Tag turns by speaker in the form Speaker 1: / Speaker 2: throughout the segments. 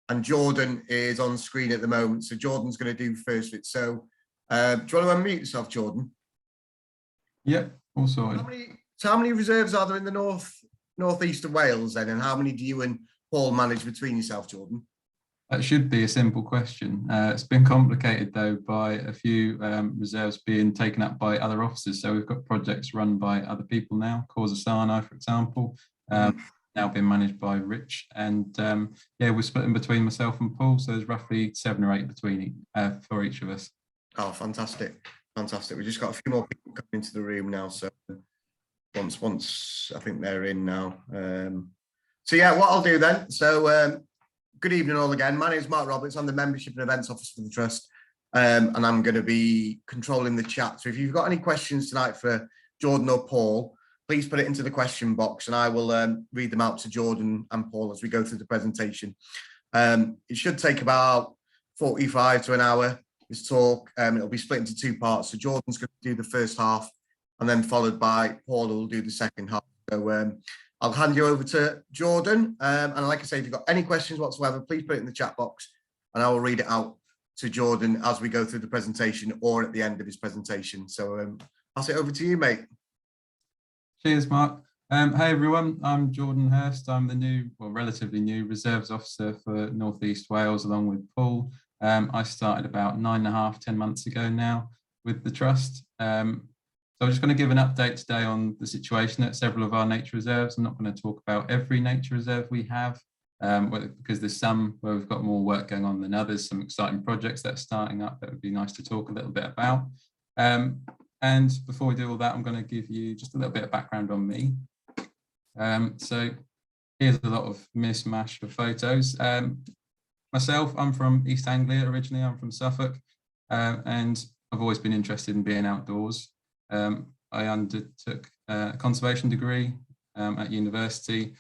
Speaker 1: and Jordan is on screen at the moment. So Jordan's going to do first bit. So do you want to unmute yourself, Jordan?
Speaker 2: Yep, all sorted.
Speaker 1: How many reserves are there in the northeast of Wales then, and how many do you and Paul manage between yourself, Jordan?
Speaker 2: That should be a simple question. It's been complicated though by a few reserves being taken up by other officers. So we've got projects run by other people now, Causa Sinai, for example, now being managed by Rich. And yeah, we're splitting between myself and Paul. So there's roughly 7 or 8 between for each of us. Oh,
Speaker 1: fantastic. Fantastic. We just got a few more people coming into the room now. So once I think they're in now. So yeah, what I'll do then. So good evening all again. My name is Mark Roberts. I'm the Membership and Events Officer for the Trust, and I'm going to be controlling the chat. So if you've got any questions tonight for Jordan or Paul, please put it into the question box and I will read them out to Jordan and Paul as we go through the presentation. It should take about 45 to an hour, this talk. It'll be split into 2 parts. So Jordan's going to do the first half and then followed by Paul, who will do the second half. So I'll hand you over to Jordan. And like I say, if you've got any questions whatsoever, please put it in the chat box and I will read it out to Jordan as we go through the presentation or at the end of his presentation. So pass it over to you, mate.
Speaker 2: Cheers, Mark. Hey, everyone. I'm Jordan Hurst. I'm the new, well, relatively new Reserves Officer for North East Wales, along with Paul. I started about 9.5, 10 months ago now with the Trust. So I'm just going to give an update today on the situation at several of our nature reserves. I'm not going to talk about every nature reserve we have, because there's some where we've got more work going on than others, some exciting projects that are starting up that would be nice to talk a little bit about. And before we do all that, I'm going to give you just a little bit of background on me. So here's a lot of mishmash of photos. Myself, I'm from East Anglia originally, I'm from Suffolk, and I've always been interested in being outdoors. I undertook a conservation degree at university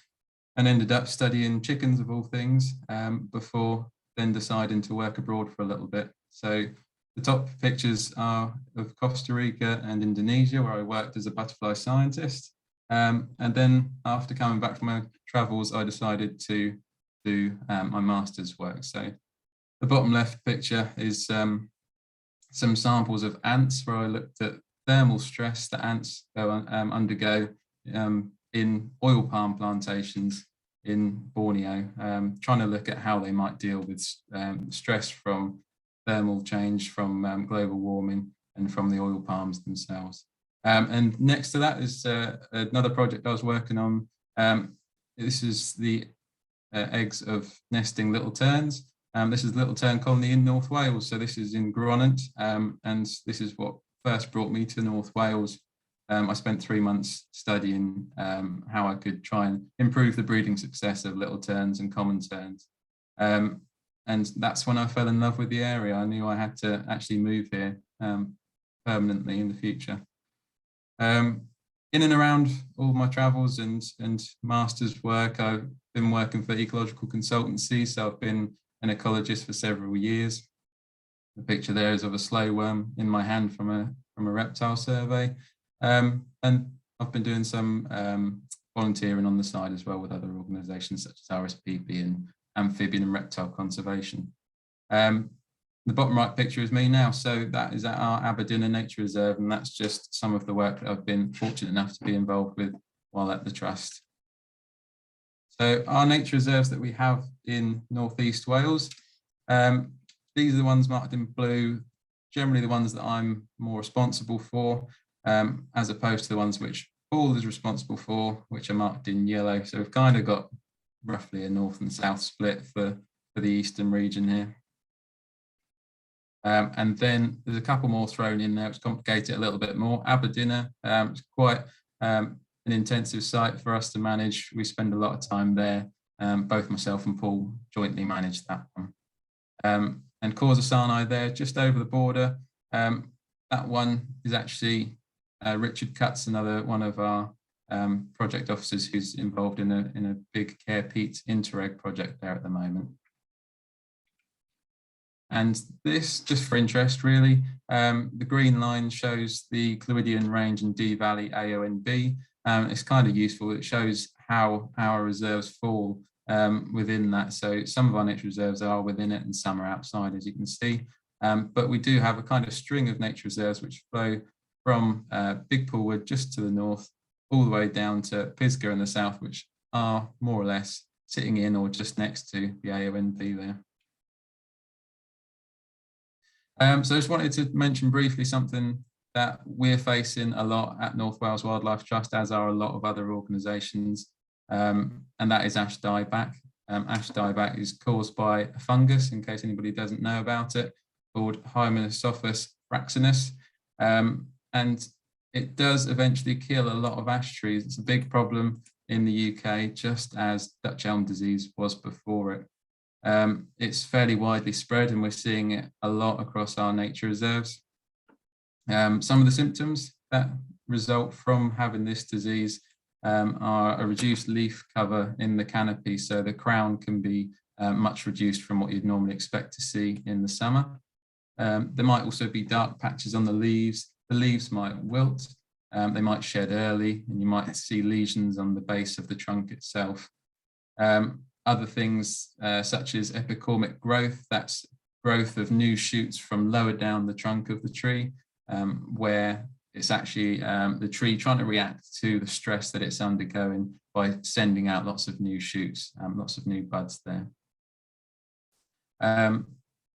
Speaker 2: and ended up studying chickens of all things before then deciding to work abroad for a little bit. So the top pictures are of Costa Rica and Indonesia, where I worked as a butterfly scientist. And then after coming back from my travels, I decided to do my master's work. So the bottom left picture is some samples of ants where I looked at thermal stress that ants undergo in oil palm plantations in Borneo, trying to look at how they might deal with stress from thermal change, from global warming and from the oil palms themselves. And next to that is another project I was working on. This is the eggs of nesting little terns. This is a little tern colony in North Wales. So this is in Brenneck, and this is what first brought me to North Wales. I spent 3 months studying how I could try and improve the breeding success of little terns and common terns. And that's when I fell in love with the area. I knew I had to actually move here permanently in the future. In and around all my travels and master's work, I've been working for ecological consultancy. So I've been an ecologist for several years. The picture there is of a slow worm in my hand from a reptile survey. And I've been doing some volunteering on the side as well with other organisations such as RSPP and amphibian and reptile conservation. The bottom right picture is me now. So that is at our Aberdeen Nature Reserve, and that's just some of the work that I've been fortunate enough to be involved with while at the Trust. So our nature reserves that we have in North East Wales, these are the ones marked in blue, generally the ones that I'm more responsible for, as opposed to the ones which Paul is responsible for, which are marked in yellow. So we've kind of got roughly a north and south split for the eastern region here. And then there's a couple more thrown in there which complicate it a little bit more. Aberdeen, it's quite an intensive site for us to manage. We spend a lot of time there. Both myself and Paul jointly manage that one. And Causa Sinai there, just over the border. That one is actually Richard Cutts, another one of our project officers who's involved in a big Care Peat interreg project there at the moment. And this, just for interest really, the green line shows the Clwydian range in Dee Valley AONB. It's kind of useful. It shows how our reserves fall within that. So some of our nature reserves are within it and some are outside, as you can see. But we do have a kind of string of nature reserves which flow from Big Poolwood just to the north, all the way down to Pisgah in the south, which are more or less sitting in or just next to the AONV there. So I just wanted to mention briefly something that we're facing a lot at North Wales Wildlife Trust, as are a lot of other organisations, and that is ash dieback. Ash dieback is caused by a fungus, in case anybody doesn't know about it, called Hymenesophus fraxinus, and it does eventually kill a lot of ash trees. It's a big problem in the UK, just as Dutch elm disease was before it. It's fairly widely spread and we're seeing it a lot across our nature reserves. Some of the symptoms that result from having this disease are a reduced leaf cover in the canopy, so the crown can be much reduced from what you'd normally expect to see in the summer. There might also be dark patches on the leaves. The leaves might wilt, they might shed early, and you might see lesions on the base of the trunk itself. Other things such as epicormic growth, that's growth of new shoots from lower down the trunk of the tree, where it's actually the tree trying to react to the stress that it's undergoing by sending out lots of new shoots, lots of new buds there.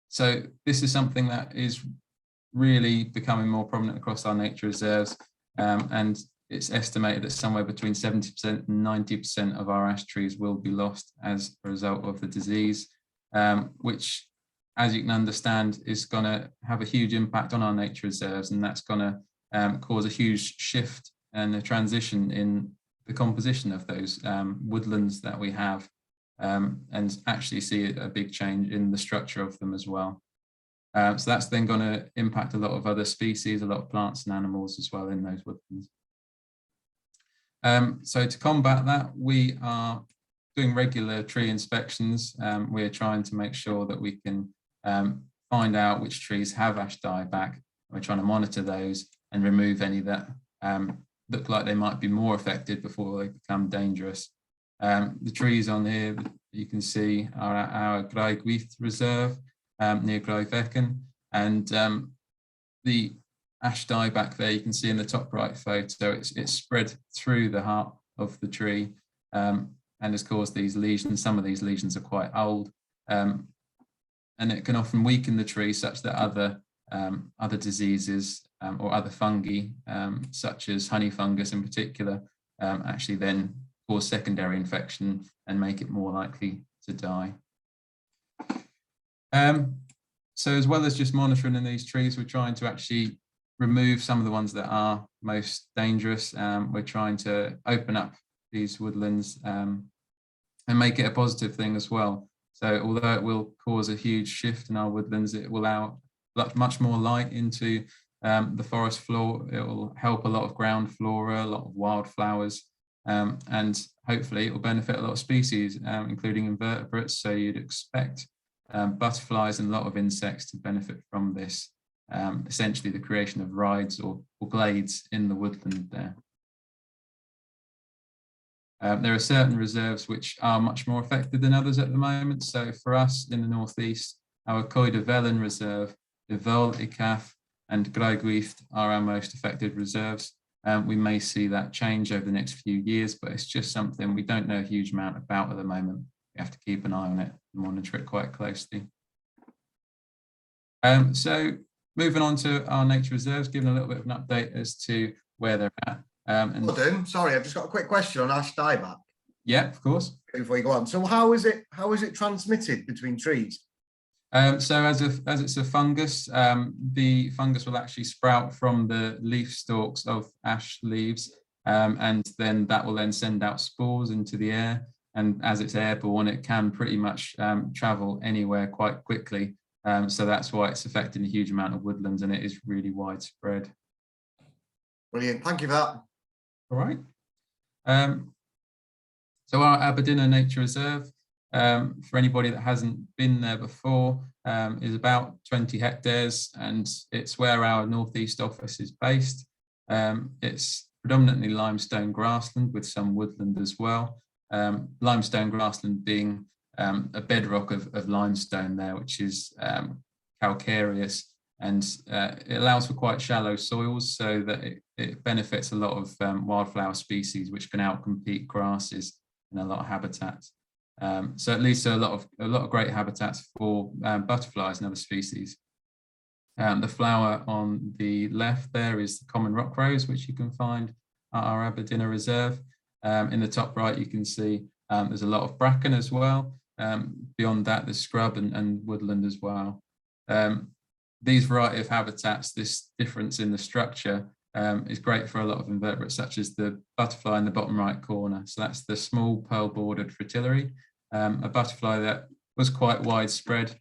Speaker 2: So this is something that is really becoming more prominent across our nature reserves, and it's estimated that somewhere between 70% and 90% of our ash trees will be lost as a result of the disease, which, as you can understand, is going to have a huge impact on our nature reserves, and that's going to cause a huge shift and a transition in the composition of those woodlands that we have, and actually see a big change in the structure of them as well. So that's then going to impact a lot of other species, a lot of plants and animals as well in those woodlands. So to combat that, we are doing regular tree inspections. We're trying to make sure that we can find out which trees have ash dieback. We're trying to monitor those and remove any that look like they might be more affected before they become dangerous. The trees on here you can see are our Graigwyth Reserve near Graigwecken, and the ash dieback there you can see in the top right photo, it's spread through the heart of the tree and has caused these lesions. Some of these lesions are quite old, and it can often weaken the tree such that other diseases or other fungi, such as honey fungus in particular, actually then cause secondary infection and make it more likely to die. So as well as just monitoring in these trees, we're trying to actually remove some of the ones that are most dangerous. We're trying to open up these woodlands and make it a positive thing as well. So although it will cause a huge shift in our woodlands, it will allow much more light into the forest floor. It will help a lot of ground flora, a lot of wildflowers, and hopefully it will benefit a lot of species, including invertebrates. So you'd expect butterflies and a lot of insects to benefit from this, essentially the creation of rides or glades in the woodland there. There are certain reserves which are much more affected than others at the moment. So for us in the northeast, our Coed Velen Reserve, the Vol, Icaf and Graigwyth are our most affected reserves. We may see that change over the next few years, but it's just something we don't know a huge amount about at the moment. We have to keep an eye on it and monitor it quite closely. So moving on to our nature reserves, giving a little bit of an update as to where they're at.
Speaker 1: Gordon, sorry, I've just got a quick question on ash dieback.
Speaker 2: Yeah, of course.
Speaker 1: Before you go on, so how is it transmitted between trees?
Speaker 2: So as it's a fungus, the fungus will actually sprout from the leaf stalks of ash leaves, and then that will then send out spores into the air. And as it's airborne, it can pretty much travel anywhere quite quickly. So that's why it's affecting a huge amount of woodlands, and it is really widespread.
Speaker 1: Brilliant, thank you for that.
Speaker 2: All right. So our Aberdeen Nature Reserve, for anybody that hasn't been there before, is about 20 hectares, and it's where our northeast office is based. It's predominantly limestone grassland with some woodland as well. limestone grassland being a bedrock of limestone there, which is calcareous, and it allows for quite shallow soils, so that it benefits a lot of wildflower species which can outcompete grasses in a lot of habitats. So it leads to a lot of great habitats for butterflies and other species. The flower on the left there is the common rock rose, which you can find at our Aberdeen Reserve. In the top right, you can see there's a lot of bracken as well. Beyond that, there's scrub and woodland as well. These variety of habitats, this difference in the structure is great for a lot of invertebrates, such as the butterfly in the bottom right corner. So that's the small pearl-bordered fritillary, a butterfly that was quite widespread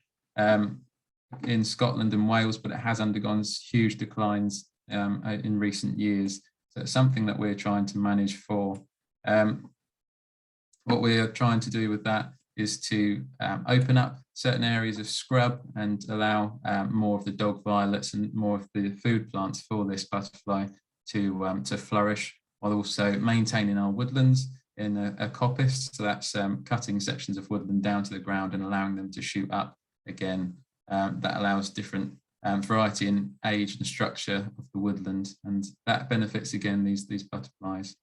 Speaker 2: in Scotland and Wales, but it has undergone huge declines in recent years. So it's something that we're trying to manage for. What we're trying to do with that is to open up certain areas of scrub and allow more of the dog violets and more of the food plants for this butterfly to flourish, while also maintaining our woodlands in a coppice. So that's cutting sections of woodland down to the ground and allowing them to shoot up again. That allows different variety in age and structure of the woodland, and that benefits again these butterflies.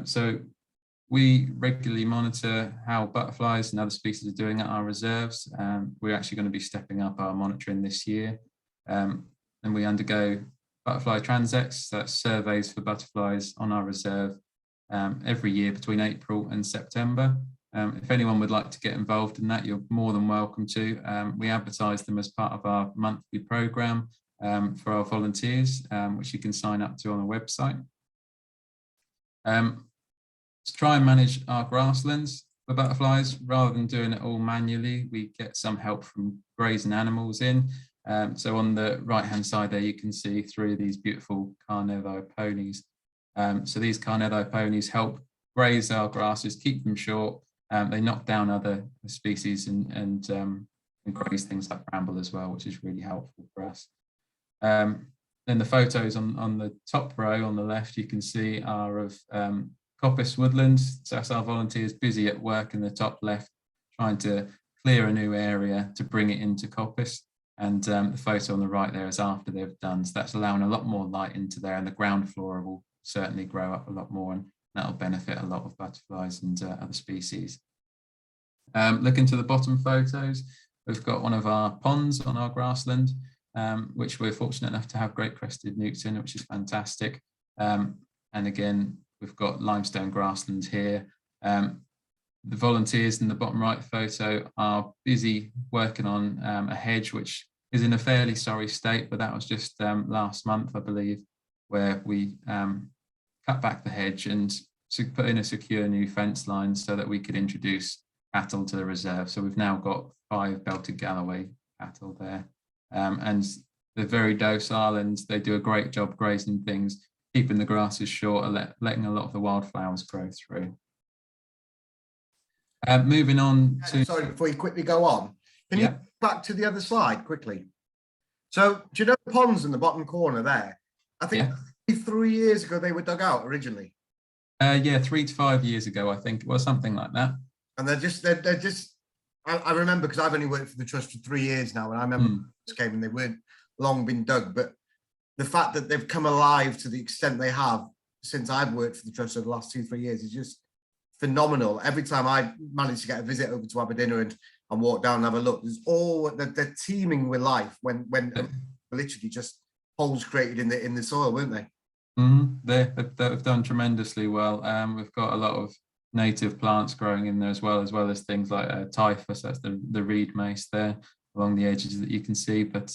Speaker 2: So we regularly monitor how butterflies and other species are doing at our reserves. We're actually going to be stepping up our monitoring this year, and we undergo butterfly transects, that's surveys for butterflies on our reserve every year between April and September. If anyone would like to get involved in that, you're more than welcome to. We advertise them as part of our monthly programme for our volunteers, which you can sign up to on the website. To try and manage our grasslands for butterflies, rather than doing it all manually, we get some help from grazing animals in. So on the right-hand side there, you can see 3 of these beautiful Carnetho ponies. So these Carnetho ponies help graze our grasses, keep them short. They knock down other species and graze things like bramble as well, which is really helpful for us. Then the photos on the top row on the left, you can see are of coppice woodland. So that's our volunteers busy at work in the top left, trying to clear a new area to bring it into coppice. And the photo on the right there is after they've done. So that's allowing a lot more light into there, and the ground flora will certainly grow up a lot more, and that'll benefit a lot of butterflies and other species. Looking to the bottom photos, we've got one of our ponds on our grassland, which we're fortunate enough to have great crested newts in, which is fantastic. And again, we've got limestone grassland here. The volunteers in the bottom right photo are busy working on a hedge, which is in a fairly sorry state, but that was just last month, I believe, where we cut back the hedge and put in a secure new fence line so that we could introduce cattle to the reserve. So we've now got 5 belted Galloway cattle there, and they're very docile and they do a great job grazing things, keeping the grasses short and letting a lot of the wildflowers grow through. Moving on to...
Speaker 1: Sorry, before you quickly go on, can you back to the other slide quickly? So do you know the ponds in the bottom corner there? I think 3 years ago they were dug out originally.
Speaker 2: Yeah, 3 to 5 years ago, I think it was something like that.
Speaker 1: And they're just I remember, because I've only worked for the trust for 3 years now, and I remember this came and they weren't long been dug, but the fact that they've come alive to the extent they have since I've worked for the trust over the last 2-3 years is just phenomenal. Every time I manage to get a visit over to Aberdeen and walk down and have a look, there's all they're teeming with life when literally just holes created in the soil, weren't they?
Speaker 2: They've done tremendously well. We've got a lot of native plants growing in there as well as things like typhus. That's the reed mace there along the edges that you can see. But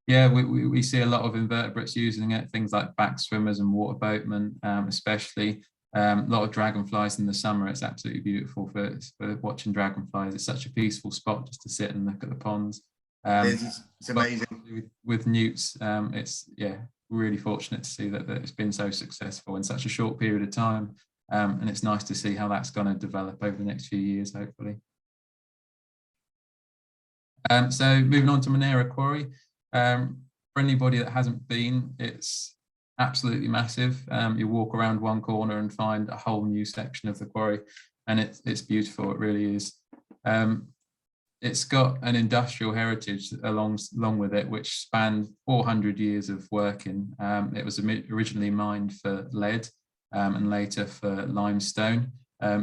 Speaker 2: yeah, we see a lot of invertebrates using it, things like back swimmers and water boatmen, especially. A lot of dragonflies in the summer. It's absolutely beautiful for watching dragonflies. It's such a peaceful spot just to sit and look at the ponds.
Speaker 1: It's amazing.
Speaker 2: With newts, it's really fortunate to see that it's been so successful in such a short period of time. And it's nice to see how that's going to develop over the next few years, hopefully. So moving on to Manera Quarry. For anybody that hasn't been, it's absolutely massive. You walk around one corner and find a whole new section of the quarry. and it's beautiful. It really is. It's got an industrial heritage along with it, which spanned 400 years of working. It was originally mined for lead and later for limestone.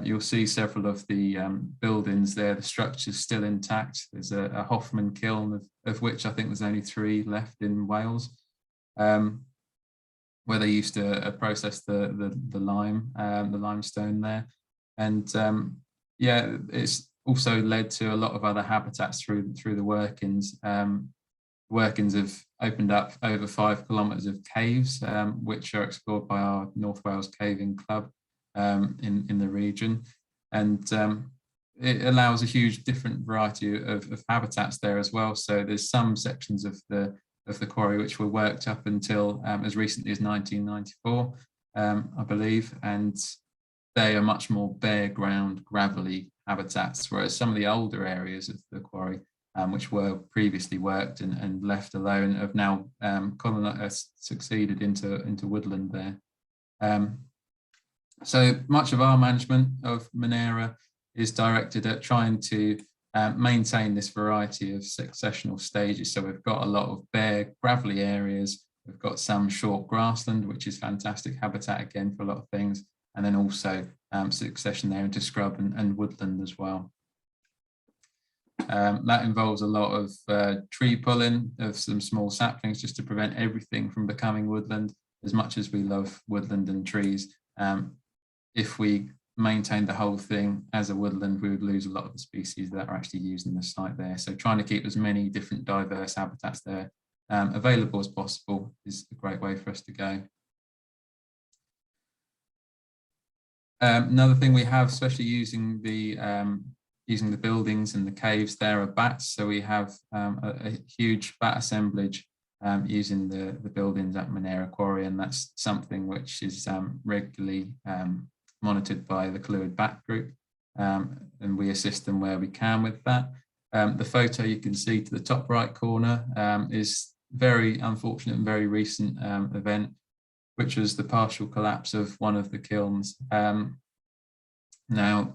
Speaker 2: You'll see several of the buildings there, the structure's still intact. There's a Hoffman kiln, of which I think there's only 3 left in Wales, where they used to process the limestone there. And yeah, it's also led to a lot of other habitats through the workings. Workings have opened up over 5 kilometres of caves, which are explored by our North Wales Caving Club in the region. And it allows a huge different variety of habitats there as well. So there's some sections of the quarry which were worked up until as recently as 1994, I believe, and they are much more bare ground, gravelly habitats, whereas some of the older areas of the quarry, which were previously worked and left alone, have now succeeded into woodland there. So much of our management of Manera is directed at trying to maintain this variety of successional stages. So we've got a lot of bare, gravelly areas. We've got some short grassland, which is fantastic habitat again for a lot of things, and then also succession there into scrub and woodland as well. That involves a lot of tree pulling of some small saplings just to prevent everything from becoming woodland. As much as we love woodland and trees, if we maintain the whole thing as a woodland, we would lose a lot of the species that are actually using the site there. So trying to keep as many different diverse habitats there available as possible is a great way for us to go. Another thing we have, especially using the buildings and the caves there, are bats. So we have a huge bat assemblage using the buildings at Manera Quarry, and that's something which is regularly monitored by the Clwyd Bat Group, and we assist them where we can with that. The photo you can see to the top right corner is very unfortunate and very recent event, which was the partial collapse of one of the kilns. Now,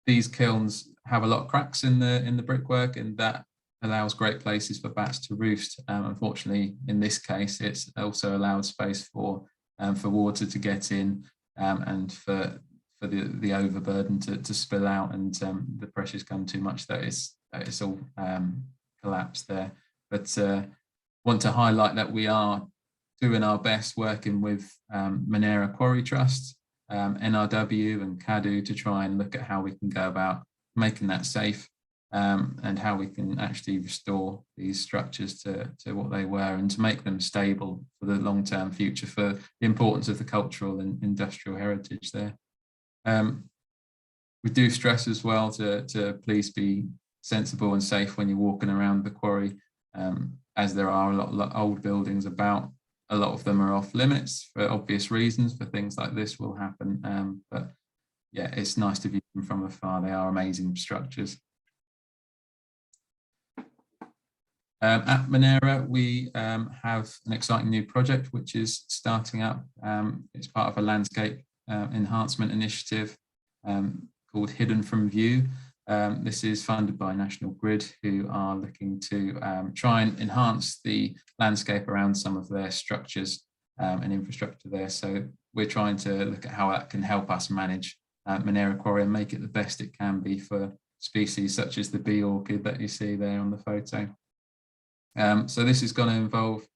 Speaker 2: these kilns have a lot of cracks in the brickwork, and that allows great places for bats to roost. Unfortunately, in this case, it's also allowed space for water to get in, and for the overburden to spill out, and the pressure's come too much that it's all collapsed there. But want to highlight that we are doing our best working with Manera Quarry Trust, NRW and CADU to try and look at how we can go about making that safe, and how we can actually restore these structures to what they were, and to make them stable for the long-term future, for the importance of the cultural and industrial heritage there. We do stress as well to please be sensible and safe when you're walking around the quarry, as there are a lot of old buildings about. A lot of them are off limits for obvious reasons, for things like this will happen. But yeah, it's nice to view them from afar. They are amazing structures. At Manera, we have an exciting new project which is starting up. It's part of a landscape enhancement initiative called Hidden from View. This is funded by National Grid, who are looking to try and enhance the landscape around some of their structures and infrastructure there. So we're trying to look at how that can help us manage Manera Quarry and make it the best it can be for species such as the bee orchid that you see there on the photo. So this is going to involve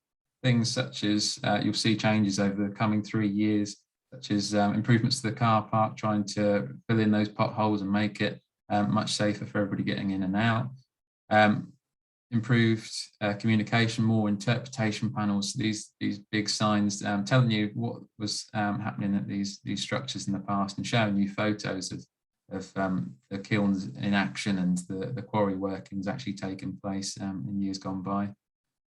Speaker 2: things such as, you'll see changes over the coming 3 years, such as improvements to the car park, trying to fill in those potholes and make it much safer for everybody getting in and out. Improved communication, more interpretation panels, these big signs telling you what was happening at these structures in the past, and showing you photos of the kilns in action and the quarry workings actually taking place in years gone by.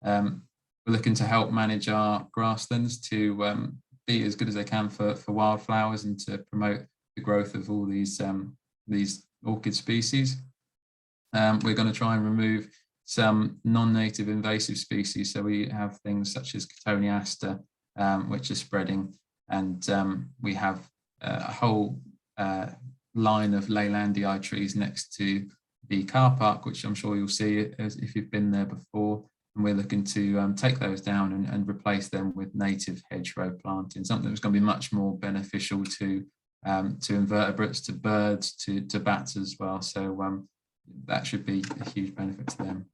Speaker 2: We're looking to help manage our grasslands to be as good as they can for wildflowers, and to promote the growth of all these orchid species. We're going to try and remove some non-native invasive species. So we have things such as Cotoneaster, which are spreading, and we have a whole line of Leylandii trees next to the car park, which I'm sure you'll see as if you've been there before. And we're looking to take those down and replace them with native hedgerow planting, something that's going to be much more beneficial to invertebrates, to birds, to bats as well. So that should be a huge benefit to them.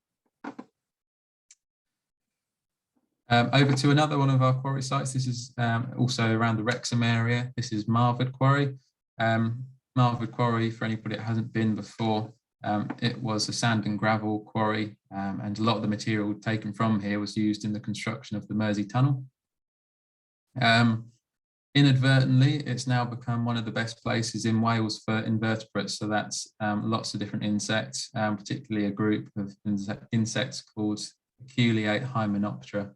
Speaker 2: Over to another one of our quarry sites. This is also around the Wrexham area. This is Marvin Quarry. Marvin Quarry, for anybody that hasn't been before, it was a sand and gravel quarry, and a lot of the material taken from here was used in the construction of the Mersey Tunnel. Inadvertently, it's now become one of the best places in Wales for invertebrates. So that's lots of different insects, particularly a group of insects called Calcareous Hymenoptera.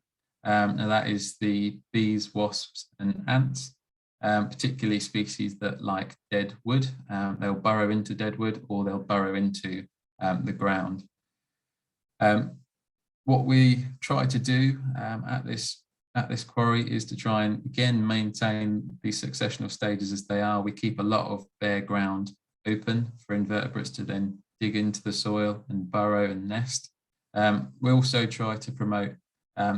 Speaker 2: Now that is the bees, wasps, and ants. Particularly species that like dead wood. They'll burrow into dead wood or they'll burrow into the ground. What we try to do at this quarry is to try and again maintain the succession of stages as they are. We keep a lot of bare ground open for invertebrates to then dig into the soil and burrow and nest. We also try to promote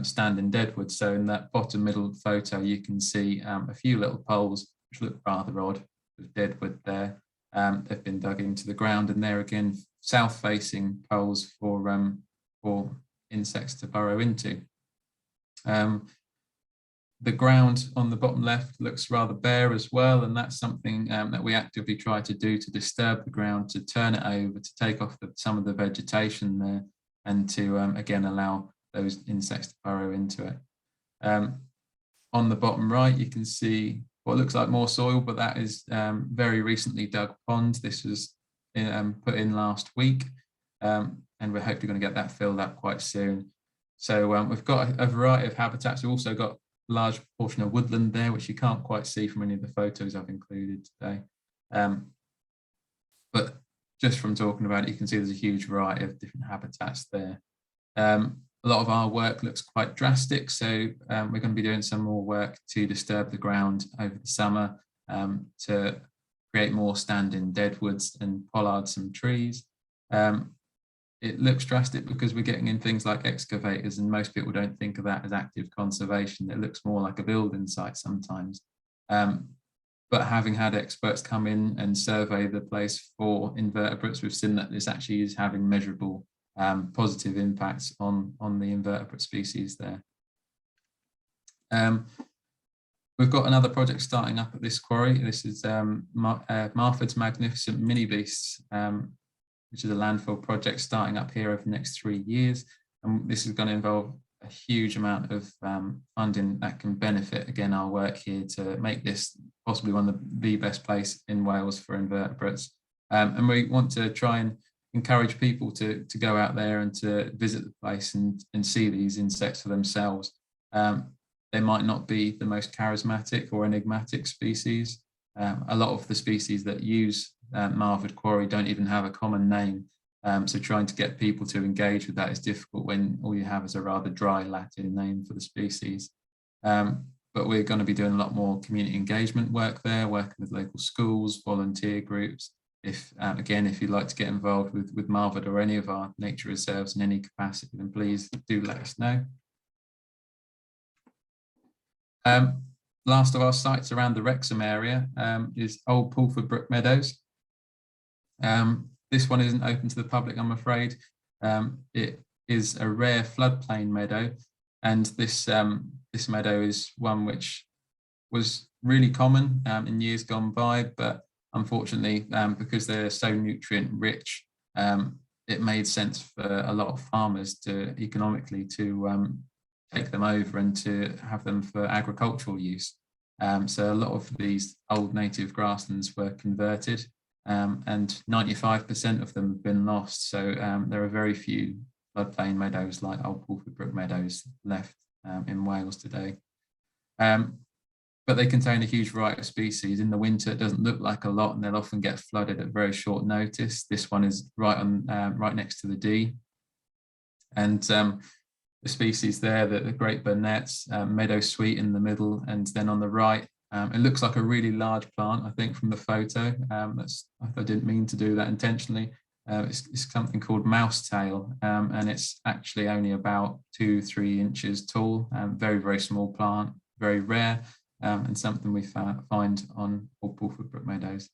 Speaker 2: standing deadwood. So in that bottom middle photo, you can see a few little poles which look rather odd with deadwood there. They've been dug into the ground, and they're again south-facing poles for insects to burrow into. The ground on the bottom left looks rather bare as well, and that's something that we actively try to do to disturb the ground, to turn it over, to take off some of the vegetation there, and to again allow those insects to burrow into it. On the bottom right, you can see what looks like more soil, but that is very recently dug pond. This was put in last week, and we're hopefully going to get that filled up quite soon. So we've got a variety of habitats. We've also got a large portion of woodland there, which you can't quite see from any of the photos I've included today. But just from talking about it, you can see there's a huge variety of different habitats there. A lot of our work looks quite drastic, so we're going to be doing some more work to disturb the ground over the summer to create more standing deadwoods and pollards and trees. It looks drastic because we're getting in things like excavators, and most people don't think of that as active conservation. It looks more like a building site sometimes. But having had experts come in and survey the place for invertebrates, we've seen that this actually is having measurable positive impacts on the invertebrate species there. We've got another project starting up at this quarry. This is Marford's Magnificent Mini Beasts, which is a landfill project starting up here over the next 3 years. And this is going to involve a huge amount of funding that can benefit, again, our work here to make this possibly one of the best place in Wales for invertebrates. And we want to try and encourage people to go out there and to visit the place and see these insects for themselves. They might not be the most charismatic or enigmatic species. A lot of the species that use Marvin Quarry don't even have a common name. So trying to get people to engage with that is difficult when all you have is a rather dry Latin name for the species. But we're going to be doing a lot more community engagement work there, working with local schools, volunteer groups. If you'd like to get involved with Marvin or any of our nature reserves in any capacity, then please do let us know. Last of our sites around the Wrexham area is Old Pulford Brook Meadows. This one isn't open to the public, I'm afraid. It is a rare floodplain meadow, and this meadow is one which was really common in years gone by, but unfortunately, because they're so nutrient rich, it made sense for a lot of farmers to economically to take them over and to have them for agricultural use. So a lot of these old native grasslands were converted, and 95% of them have been lost. So there are very few floodplain meadows like Old Pulford Brook Meadows left in Wales today. But they contain a huge variety of species. In the winter, it doesn't look like a lot, and they'll often get flooded at very short notice. This one is right next to the Dee. And the species there, the great Burnett, Meadow Sweet in the middle, and then on the right, It looks like a really large plant, I think, from the photo. I didn't mean to do that intentionally. It's something called mouse tail, and it's actually only about 2-3 inches tall. Very, very small plant, very rare, and something we find on Old Pulford Brook Meadows.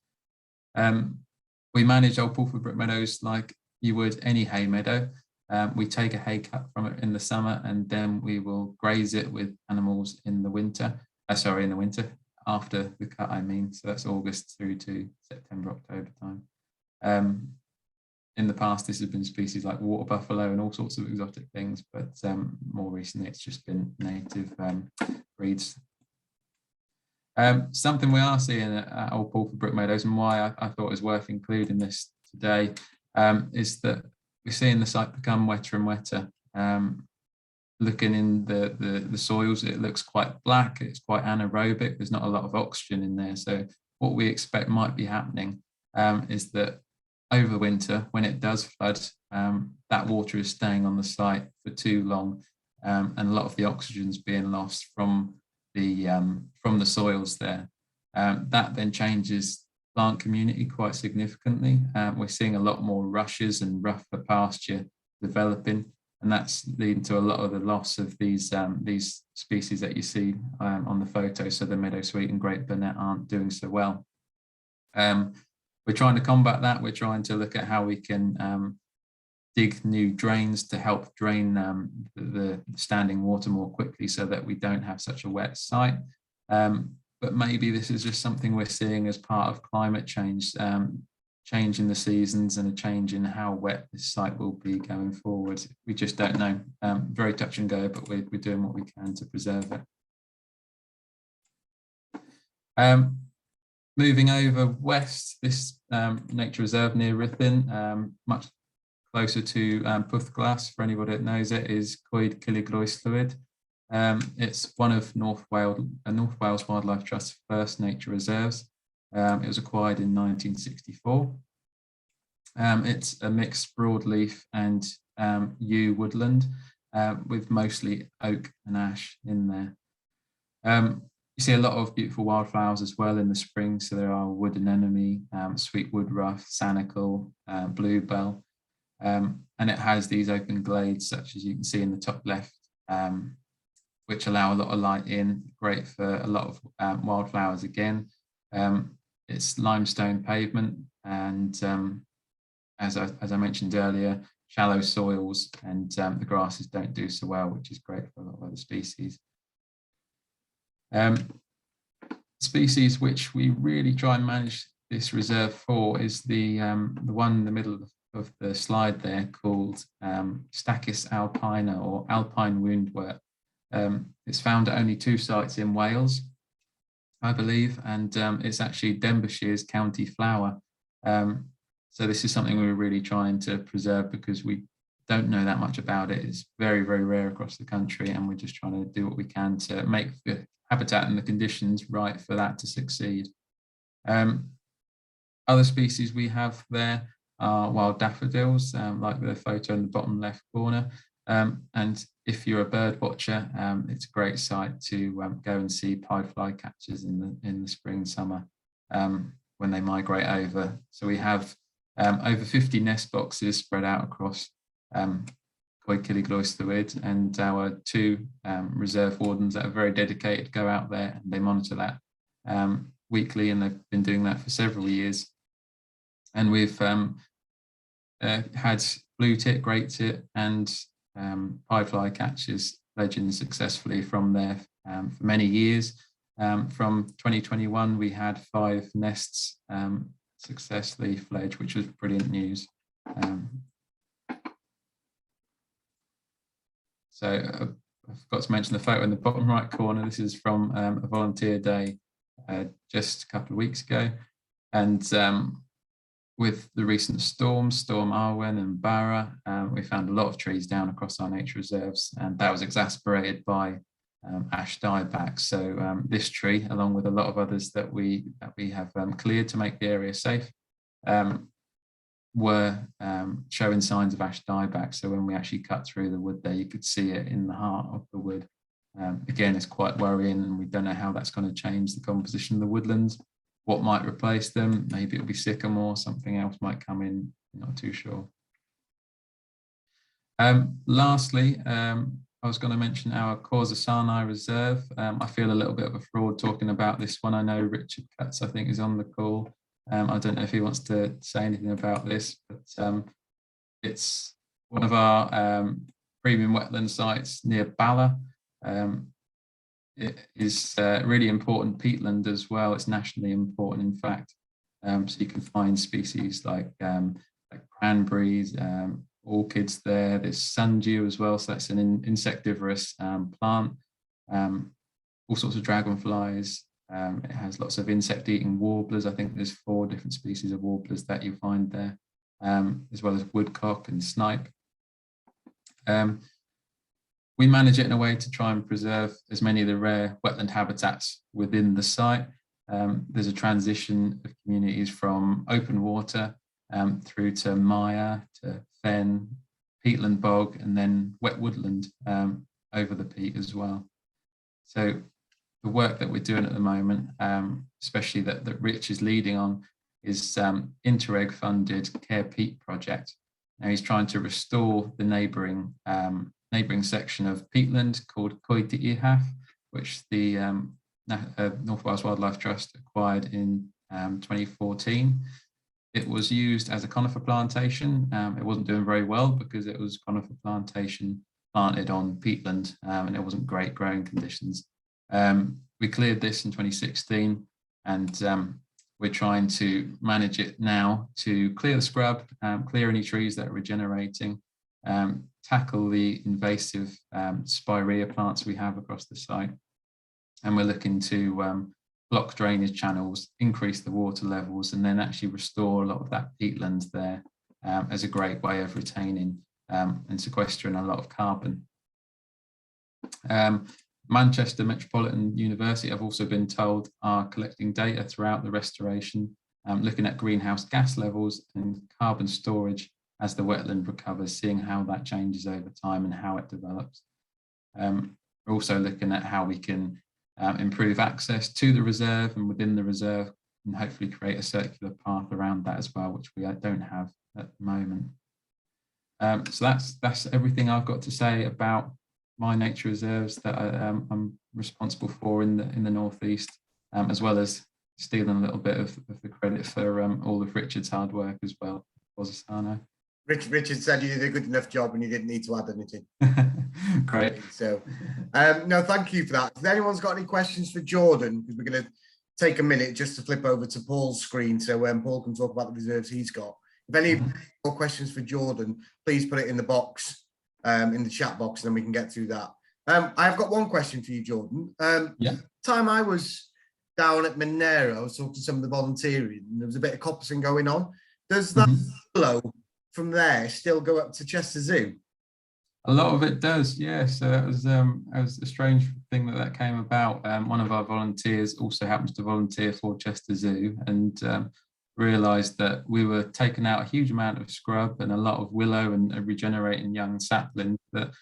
Speaker 2: We manage Old Pulford Brook Meadows like you would any hay meadow. We take a hay cut from it in the summer, and then we will graze it with animals in the winter. In the winter, after the cut, I mean. So that's August through to September, October time. In the past, this has been species like water buffalo and all sorts of exotic things, but more recently, it's just been native breeds. Something we are seeing at Old Pulford Brook Meadows, and why I thought it was worth including this today, is that we're seeing the site become wetter and wetter. Looking in the soils, it looks quite black, it's quite anaerobic, there's not a lot of oxygen in there. So what we expect might be happening is that over winter, when it does flood, that water is staying on the site for too long, and a lot of the oxygen's being lost from the soils there. That then changes plant community quite significantly. We're seeing a lot more rushes and rougher pasture developing, and that's leading to a lot of the loss of these species that you see on the photo. So the meadow sweet and great Burnett aren't doing so well. We're trying to combat that. We're trying to look at how we can dig new drains to help drain the standing water more quickly so that we don't have such a wet site. But maybe this is just something we're seeing as part of climate change, change in the seasons and a change in how wet this site will be going forward. We just don't know. Very touch and go, but we're doing what we can to preserve it. Moving over west, this nature reserve near Ruthin, much closer to Puthglas, for anybody that knows it, is Coed Calcareous Grasslands. It's one of North Wales Wildlife Trust's first nature reserves. It was acquired in 1964. It's a mixed broadleaf and yew woodland with mostly oak and ash in there. You see a lot of beautiful wildflowers as well in the spring. So there are wood anemone, sweet woodruff, sanicle, bluebell, and it has these open glades, such as you can see in the top left, which allow a lot of light in. Great for a lot of wildflowers again. It's limestone pavement, and as I mentioned earlier, shallow soils, and the grasses don't do so well, which is great for a lot of other species. Species which we really try and manage this reserve for is the one in the middle of the slide there, called Stachys alpina, or alpine woundwort. It's found at only 2 sites in Wales, I believe, and it's actually Denbighshire's county flower. So this is something we're really trying to preserve because we don't know that much about it. It's very, very rare across the country, and we're just trying to do what we can to make the habitat and the conditions right for that to succeed. Other species we have there are wild daffodils, like the photo in the bottom left corner. And if you're a bird watcher, it's a great site to go and see pied flycatchers in the spring, summer, when they migrate over. So we have over 50 nest boxes spread out across Coed Calcareous Grasslands, and our 2 reserve wardens that are very dedicated go out there and they monitor that weekly, and they've been doing that for several years. And we've had blue tit, great tit, and pied flycatchers fledging successfully from there for many years. From 2021, we had 5 nests successfully fledged, which was brilliant news. So I forgot to mention the photo in the bottom right corner. This is from a volunteer day just a couple of weeks ago. And with the recent storms, Storm Arwen and Barra, we found a lot of trees down across our nature reserves, and that was exacerbated by ash dieback. So this tree, along with a lot of others that we have cleared to make the area safe, were showing signs of ash dieback. So when we actually cut through the wood there, you could see it in the heart of the wood. Again, it's quite worrying, and we don't know how that's going to change the composition of the woodlands. What might replace them? Maybe it'll be sycamore, something else might come in, not too sure. Lastly, I was going to mention our Causa Sani Reserve. I feel a little bit of a fraud talking about this one. I know Richard Cutts, I think, is on the call. I don't know if he wants to say anything about this, but it's one of our premium wetland sites near Bala. It is really important peatland as well. It's nationally important, in fact. So you can find species like cranberries, orchids there. There's sundew as well, so that's an insectivorous plant. All sorts of dragonflies. It has lots of insect-eating warblers. I think there's 4 different species of warblers that you find there, as well as woodcock and snipe. We manage it in a way to try and preserve as many of the rare wetland habitats within the site. There's a transition of communities from open water through to mire, to fen, peatland bog, and then wet woodland over the peat as well. So the work that we're doing at the moment, especially that Rich is leading on, is Interreg funded Care Peat project. Now he's trying to restore the neighbouring section of peatland called Coed Ihaf, which the North Wales Wildlife Trust acquired in 2014. It was used as a conifer plantation. It wasn't doing very well because it was conifer plantation planted on peatland, and it wasn't great growing conditions. We cleared this in 2016, and we're trying to manage it now to clear the scrub, clear any trees that are regenerating, tackle the invasive spirea plants we have across the site. And we're looking to block drainage channels, increase the water levels, and then actually restore a lot of that peatland there as a great way of retaining and sequestering a lot of carbon. Manchester Metropolitan University, I've also been told, are collecting data throughout the restoration, looking at greenhouse gas levels and carbon storage as the wetland recovers, seeing how that changes over time and how it develops. We're also looking at how we can improve access to the reserve and within the reserve, and hopefully create a circular path around that as well, which we don't have at the moment. So that's everything I've got to say about my nature reserves that I'm responsible for in the northeast, as well as stealing a little bit of the credit for all of Richard's hard work as well.
Speaker 1: Richard said you did a good enough job and you didn't need to add anything.
Speaker 2: Great.
Speaker 1: So, no, thank you for that. If anyone's got any questions for Jordan, because we're going to take a minute just to flip over to Paul's screen so Paul can talk about the reserves he's got. If any more questions for Jordan, please put it in the box, in the chat box, and then we can get through that. I've got one question for you, Jordan.
Speaker 2: Yeah.
Speaker 1: Time I was down at Manera, I was talking to some of the volunteering, and there was a bit of coppicing going on. Does that flow from there still go up to Chester Zoo?
Speaker 2: A lot of it does, yeah. So it was a strange thing that came about. One of our volunteers also happens to volunteer for Chester Zoo, and realised that we were taking out a huge amount of scrub and a lot of willow and regenerating young saplings that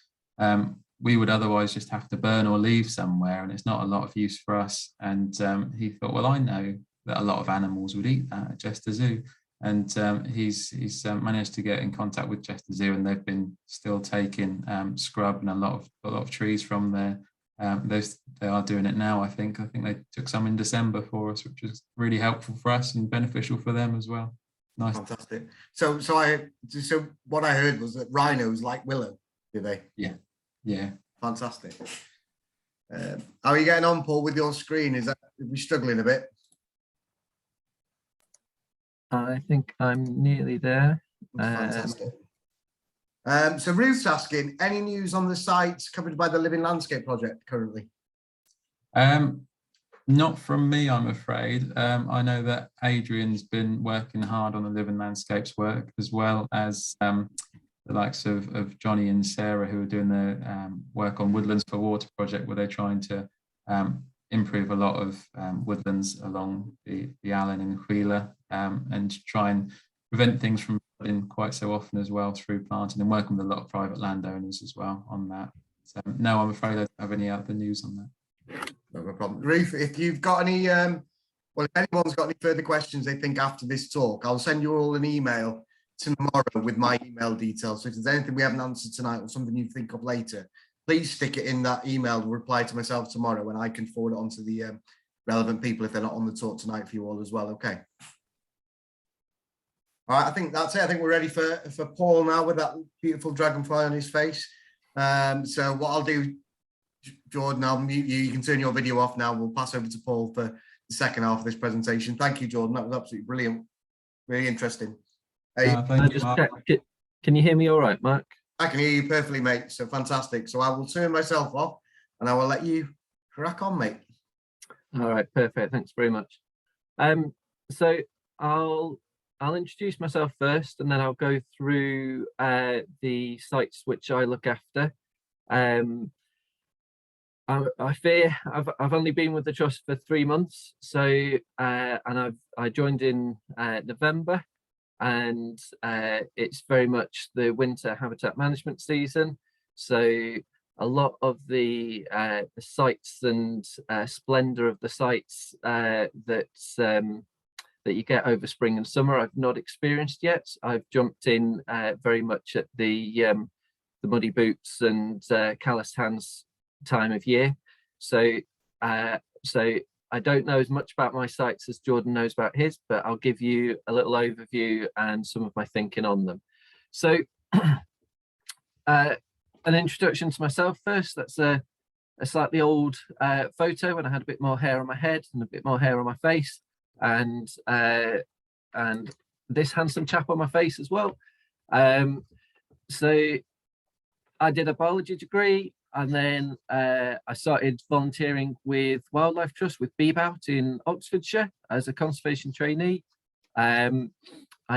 Speaker 2: we would otherwise just have to burn or leave somewhere, and it's not a lot of use for us. And he thought, well, I know that a lot of animals would eat that at Chester Zoo. And he's managed to get in contact with Chester Zoo, and they've been still taking scrub and a lot of trees from there. They are doing it now. I think they took some in December for us, which was really helpful for us and beneficial for them as well. Nice.
Speaker 1: Fantastic. So what I heard was that rhinos like willow, do they?
Speaker 2: Yeah.
Speaker 1: Fantastic. How are you getting on, Paul, with your screen? Are we struggling a bit?
Speaker 3: I think I'm nearly there.
Speaker 1: Fantastic. So Ruth's asking, any news on the sites covered by the Living Landscape project currently?
Speaker 2: Not from me, I'm afraid. I know that Adrian's been working hard on the Living Landscapes work, as well as the likes of Johnny and Sarah, who are doing the work on Woodlands for Water project, where they're trying to improve a lot of woodlands along the Allen and Wheeler, and try and prevent things from flooding quite so often as well through planting, and working with a lot of private landowners as well on that. No, I'm afraid I don't have any other news on that.
Speaker 1: No problem. Ruth, if you've got any, well, if anyone's got any further questions they think after this talk, I'll send you all an email tomorrow with my email details. So if there's anything we haven't answered tonight or something you think of later, please stick it in that email to reply to myself tomorrow, and I can forward it on to the relevant people if they're not on the talk tonight for you all as well. Okay. All right, I think that's it. I think we're ready for Paul now with that beautiful dragonfly on his face. So what I'll do, Jordan, I'll mute you. You can turn your video off now. We'll pass over to Paul for the second half of this presentation. Thank you, Jordan. That was absolutely brilliant. Really interesting.
Speaker 2: Thank you, Mark.
Speaker 3: Can you hear me all right, Mark?
Speaker 1: I can hear you perfectly, mate. So fantastic. So I will turn myself off and I will let you crack on, mate.
Speaker 3: All right, perfect. Thanks very much. So I'll introduce myself first, and then I'll go through the sites which I look after. I fear I've only been with the trust for 3 months, so and I joined in November, and it's very much the winter habitat management season. So a lot of the sites and splendour of the sites that you get over spring and summer, I've not experienced yet. I've jumped in very much at the muddy boots and calloused hands time of year. So I don't know as much about my sites as Jordan knows about his, but I'll give you a little overview and some of my thinking on them. So an introduction to myself first. That's a slightly old photo when I had a bit more hair on my head and a bit more hair on my face, and this handsome chap on my face as well. So I did a biology degree, and then I started volunteering with Wildlife Trust with Dieback in Oxfordshire as a conservation trainee. I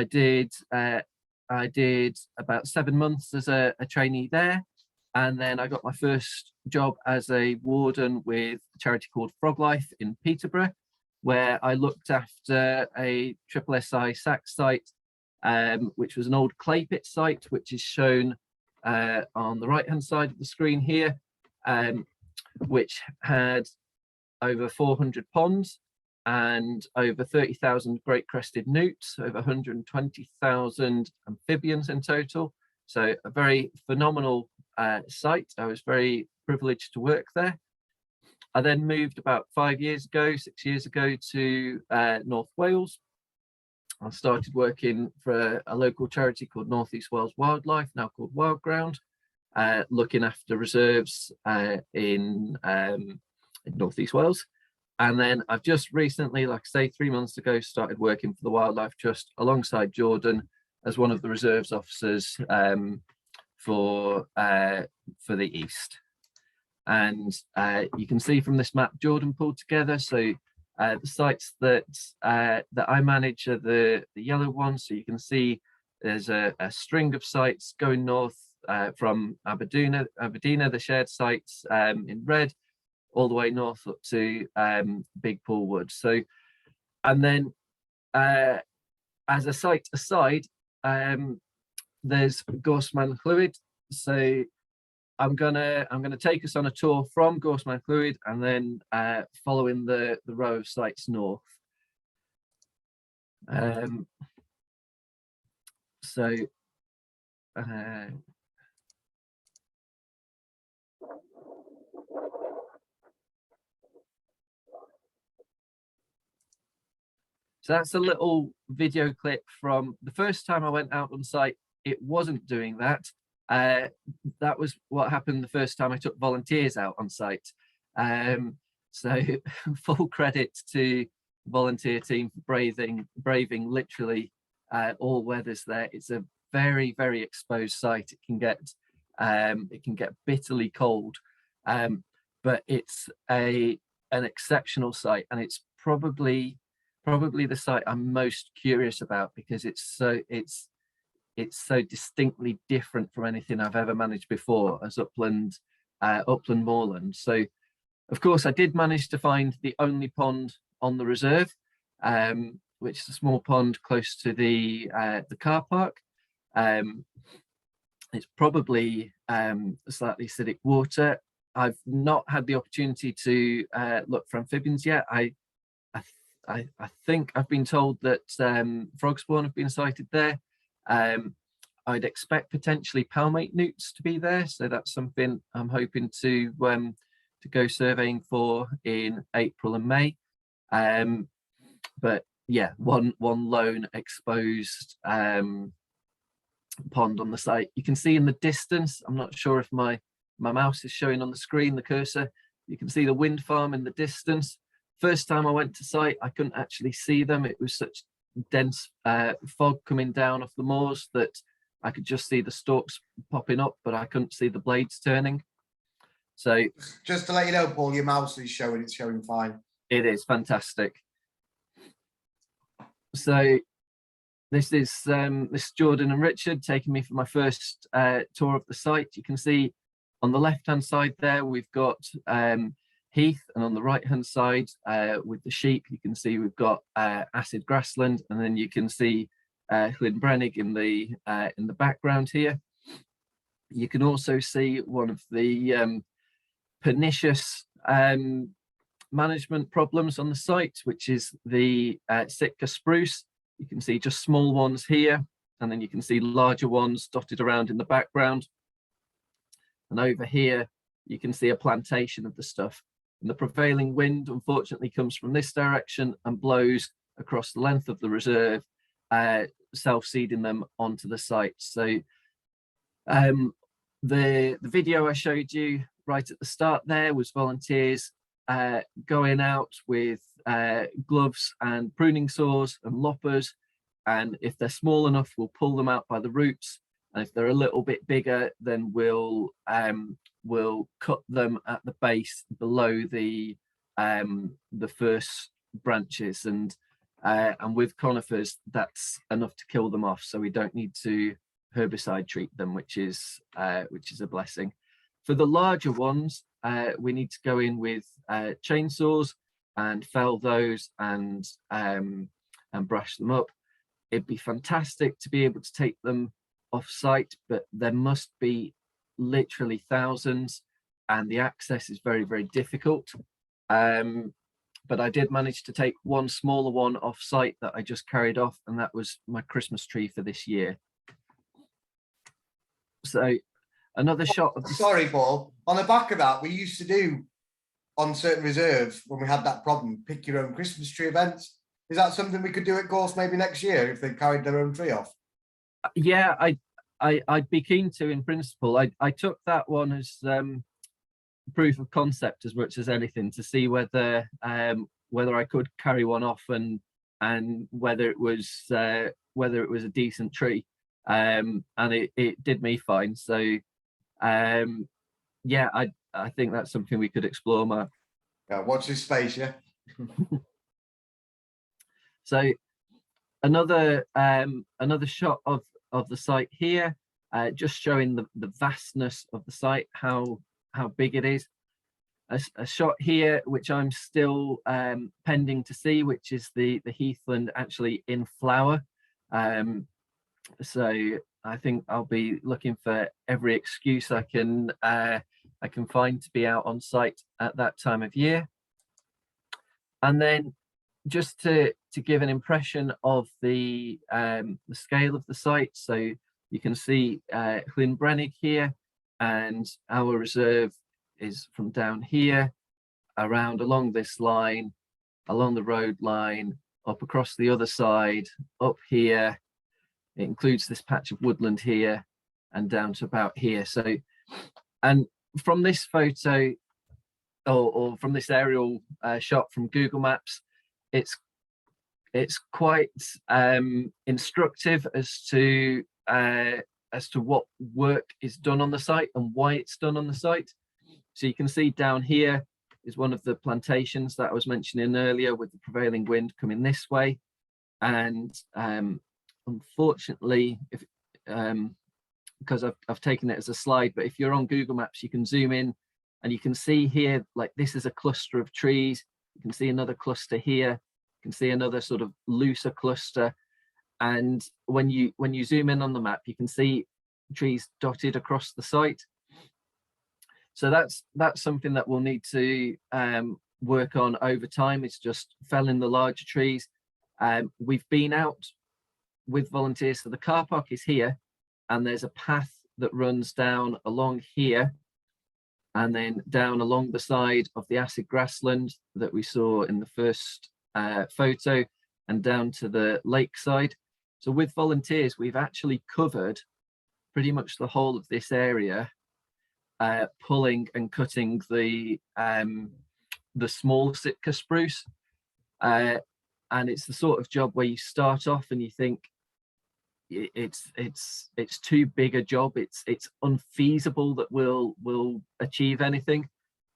Speaker 3: did about 7 months as a trainee there, and then I got my first job as a warden with a charity called Frog Life in Peterborough, where I looked after a SSI SAC site, which was an old clay pit site, which is shown on the right hand side of the screen here, which had over 400 ponds and over 30,000 great crested newts, over 120,000 amphibians in total. So a very phenomenal site. I was very privileged to work there. I then moved about 6 years ago to North Wales. I started working for a local charity called North East Wales Wildlife, now called Wildground, looking after reserves in North East Wales. And then I've just recently, like I say, 3 months ago, started working for the Wildlife Trust alongside Jordan as one of the reserves officers for the East. And you can see from this map Jordan pulled together. So the sites that I manage are the yellow ones. So you can see there's a string of sites going north from Aberdeen, the shared sites in red, all the way north up to Big Pool Wood. So, and then as a site aside, there's Gorseman Fluid. So I'm gonna take us on a tour from Gorseman Fluid and then following the row of sites north. So that's a little video clip from the first time I went out on site. It wasn't doing that. That was what happened the first time I took volunteers out on site. So full credit to the volunteer team for braving literally all weathers there. It's a very, very exposed site. It can get bitterly cold, but it's an exceptional site, and it's probably the site I'm most curious about because it's so distinctly different from anything I've ever managed before as upland moorland. So of course I did manage to find the only pond on the reserve, which is a small pond close to the car park. It's probably slightly acidic water. I've not had the opportunity to look for amphibians yet. I think I've been told that frog spawn have been sighted there. I'd expect potentially palmate newts to be there, so that's something I'm hoping to go surveying for in April and May. But yeah, one lone exposed pond on the site. You can see in the distance, I'm not sure if my mouse is showing on the screen, the cursor, you can see the wind farm in the distance. First time I went to site, I couldn't actually see them. It was such dense fog coming down off the moors that I could just see the stalks popping up, but I couldn't see the blades turning. So
Speaker 1: just to let you know, Paul, your mouse is showing, it's showing fine.
Speaker 3: It is fantastic. So this is Jordan and Richard taking me for my first tour of the site. You can see on the left-hand side there, we've got heath, and on the right-hand side with the sheep, you can see we've got acid grassland, and then you can see Brenneck in the background here. You can also see one of the pernicious management problems on the site, which is the Sitka Spruce. You can see just small ones here, and then you can see larger ones dotted around in the background. And over here, you can see a plantation of the stuff. And the prevailing wind, unfortunately, comes from this direction and blows across the length of the reserve, self-seeding them onto the site. So the video I showed you right at the start there was volunteers going out with gloves and pruning saws and loppers, and if they're small enough, we'll pull them out by the roots, and if they're a little bit bigger, then we'll cut them at the base below the first branches, and with conifers that's enough to kill them off, so we don't need to herbicide treat them, which is a blessing. For the larger ones, we need to go in with chainsaws and fell those and brush them up. It'd be fantastic to be able to take them off site, but there must be literally thousands, and the access is very, very difficult. But I did manage to take one smaller one off site that I just carried off, and that was my Christmas tree for this year. So another shot of
Speaker 1: Sorry, Paul. On the back of that, we used to do on certain reserves when we had that problem, pick your own Christmas tree events. Is that something we could do at Gorse maybe next year if they carried their own tree off?
Speaker 3: Yeah, I'd be keen to in principle. I took that one as proof of concept as much as anything, to see whether I could carry one off and whether it was a decent tree, and it did me fine. So yeah, I think that's something we could explore, Mark.
Speaker 1: Yeah, watch this space, yeah.
Speaker 3: So another shot of the site here, just showing the vastness of the site, how big it is. A shot here which I'm still pending to see, which is the heathland actually in flower. So I think I'll be looking for every excuse I can find to be out on site at that time of year. And then just to give an impression of the scale of the site, so you can see Brenneck here, and our reserve is from down here, around along this line, along the road line, up across the other side, up here. It includes this patch of woodland here, and down to about here. So, and from this photo, or from this aerial shot from Google Maps, it's quite instructive as to what work is done on the site and why it's done on the site. So you can see down here is one of the plantations that I was mentioning earlier, with the prevailing wind coming this way. And unfortunately, because I've taken it as a slide, but if you're on Google Maps, you can zoom in and you can see here, like this is a cluster of trees. You can see another cluster here. You can see another sort of looser cluster. And when you zoom in on the map, you can see trees dotted across the site. So that's something that we'll need to work on over time. It's just felling the larger trees. We've been out with volunteers, so the car park is here, and there's a path that runs down along here and then down along the side of the acid grassland that we saw in the first photo, and down to the lakeside. So with volunteers, we've actually covered pretty much the whole of this area, pulling and cutting the small Sitka spruce. And it's the sort of job where you start off and you think it's too big a job, it's unfeasible that we'll achieve anything.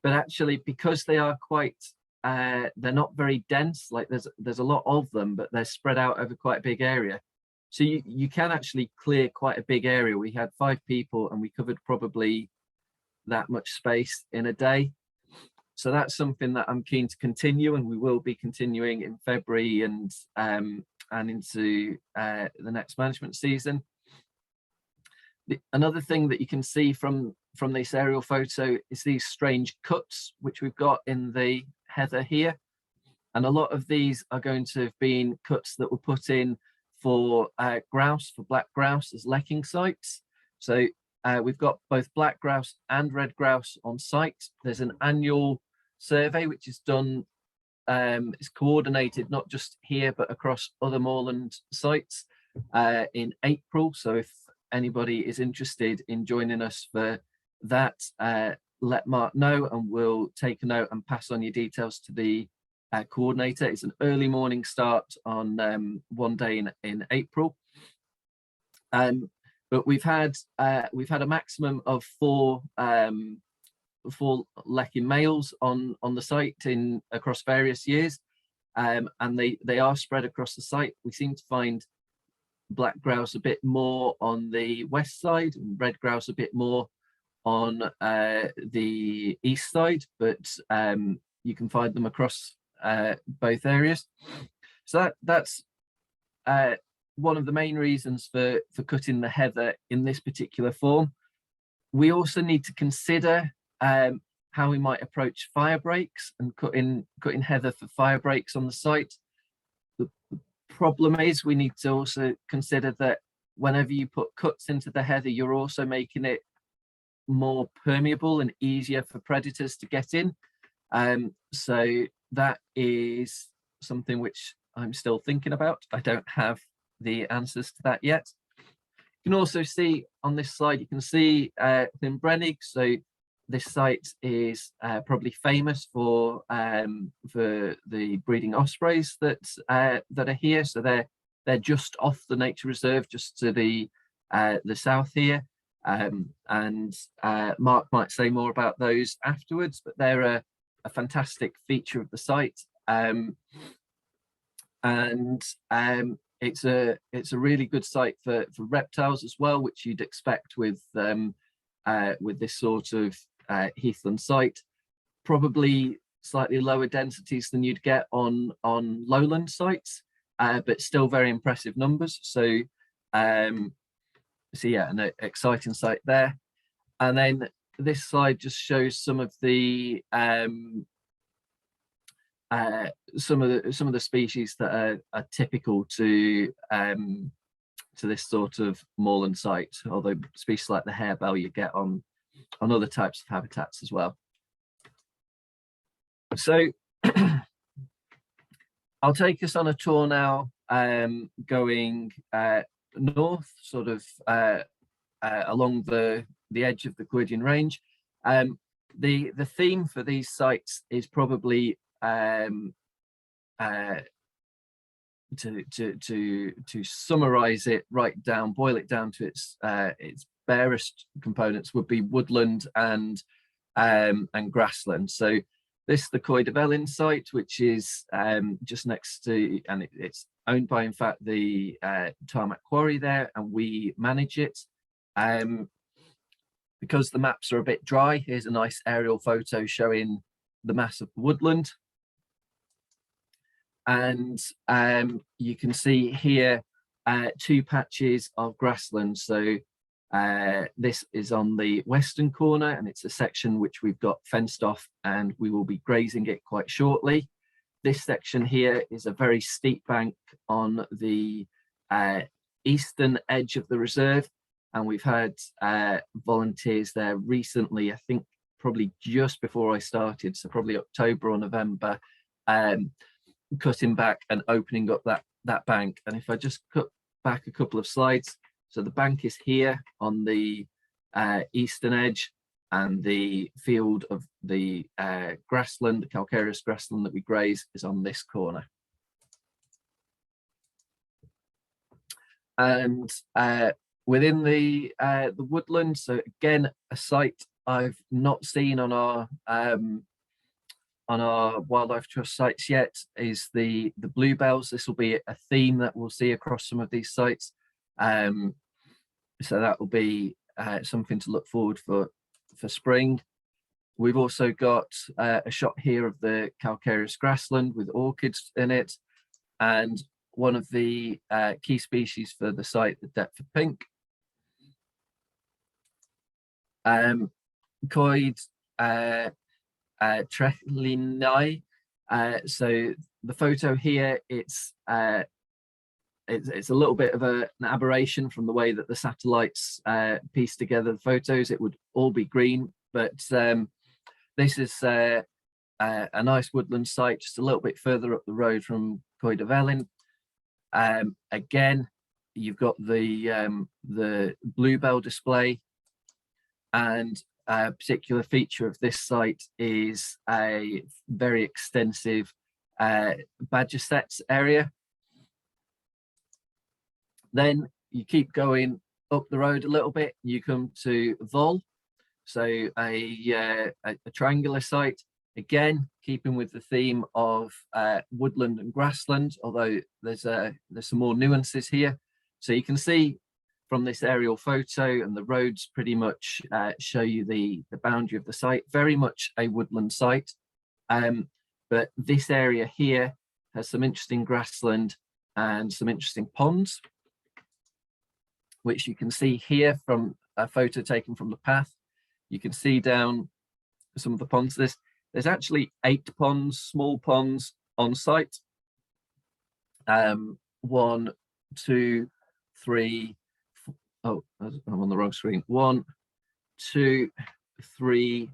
Speaker 3: But actually, because they are quite they're not very dense, like there's a lot of them, but they're spread out over quite a big area, so you can actually clear quite a big area. We had 5 people and we covered probably that much space in a day. So that's something that I'm keen to continue, and we will be continuing in February and into the next management season. Another thing that you can see from this aerial photo is these strange cuts which we've got in the heather here, and a lot of these are going to have been cuts that were put in for grouse, for black grouse as lecking sites. So we've got both black grouse and red grouse on site. There's an annual survey which is done, is coordinated not just here but across other moorland sites in April. So if anybody is interested in joining us for that, let Mark know and we'll take a note and pass on your details to the coordinator. It's an early morning start on one day in April. But we've had a maximum of 4 lecking males on the site across various years, and they are spread across the site. We seem to find black grouse a bit more on the west side and red grouse a bit more on the east side, but you can find them across both areas. So that's one of the main reasons for cutting the heather in this particular form. We also need to consider how we might approach fire breaks and cutting heather for fire breaks on the site. The problem is we need to also consider that whenever you put cuts into the heather, you're also making it more permeable and easier for predators to get in. So that is something which I'm still thinking about. I don't have the answers to that yet. You can also see on this slide, you can see in Brenneck. So this site is probably famous for the breeding ospreys that are here. So they're just off the nature reserve, just to the south here. And Mark might say more about those afterwards, but they're a fantastic feature of the site. It's a really good site for reptiles as well, which you'd expect with this sort of heathland site. Probably slightly lower densities than you'd get on lowland sites, but still very impressive numbers. So yeah, an exciting site there. And then this slide just shows some of the species that are typical to this sort of moorland site, although species like the harebell you get on other types of habitats as well. So I'll take us on a tour now, going north, sort of along the edge of the Cwyrdian range. The theme for these sites is probably to summarize it right down, boil it down to its barest components, would be woodland and grassland. So this, the Coed of Ellin site, which is just next to, and it's owned by, in fact, the Tarmac Quarry there, and we manage it. Because the maps are a bit dry, here's a nice aerial photo showing the mass of the woodland. And you can see here 2 patches of grassland. So This is on the western corner, and it's a section which we've got fenced off, and we will be grazing it quite shortly. This section here is a very steep bank on the eastern edge of the reserve, and we've had volunteers there recently, I think probably just before I started, so probably October or November, cutting back and opening up that bank. And if I just cut back a couple of slides, so the bank is here on the eastern edge, and the field of the grassland, the calcareous grassland that we graze, is on this corner. And within the woodland, so again, a site I've not seen on our wildlife trust sites yet is the bluebells. This will be a theme that we'll see across some of these sites. So that will be something to look forward for spring. We've also got a shot here of the calcareous grassland with orchids in it, and one of the key species for the site, the Deptford pink. Coed Trellini. So the photo here, it's a little bit of an aberration from the way that the satellites piece together the photos. It would all be green, but this is a nice woodland site just a little bit further up the road from Coed Velin. Again, you've got the bluebell display, and a particular feature of this site is a very extensive badger setts area. Then you keep going up the road a little bit, you come to Vol, so a triangular site, again keeping with the theme of woodland and grassland, although there's some more nuances here. So you can see from this aerial photo, and the roads pretty much show you the boundary of the site, very much a woodland site, but this area here has some interesting grassland and some interesting ponds, which you can see here from a photo taken from the path. You can see down some of the ponds. There's actually 8 ponds, small ponds on site. 1, 2, 3, oh, I'm on the wrong screen. 1, 2, 3,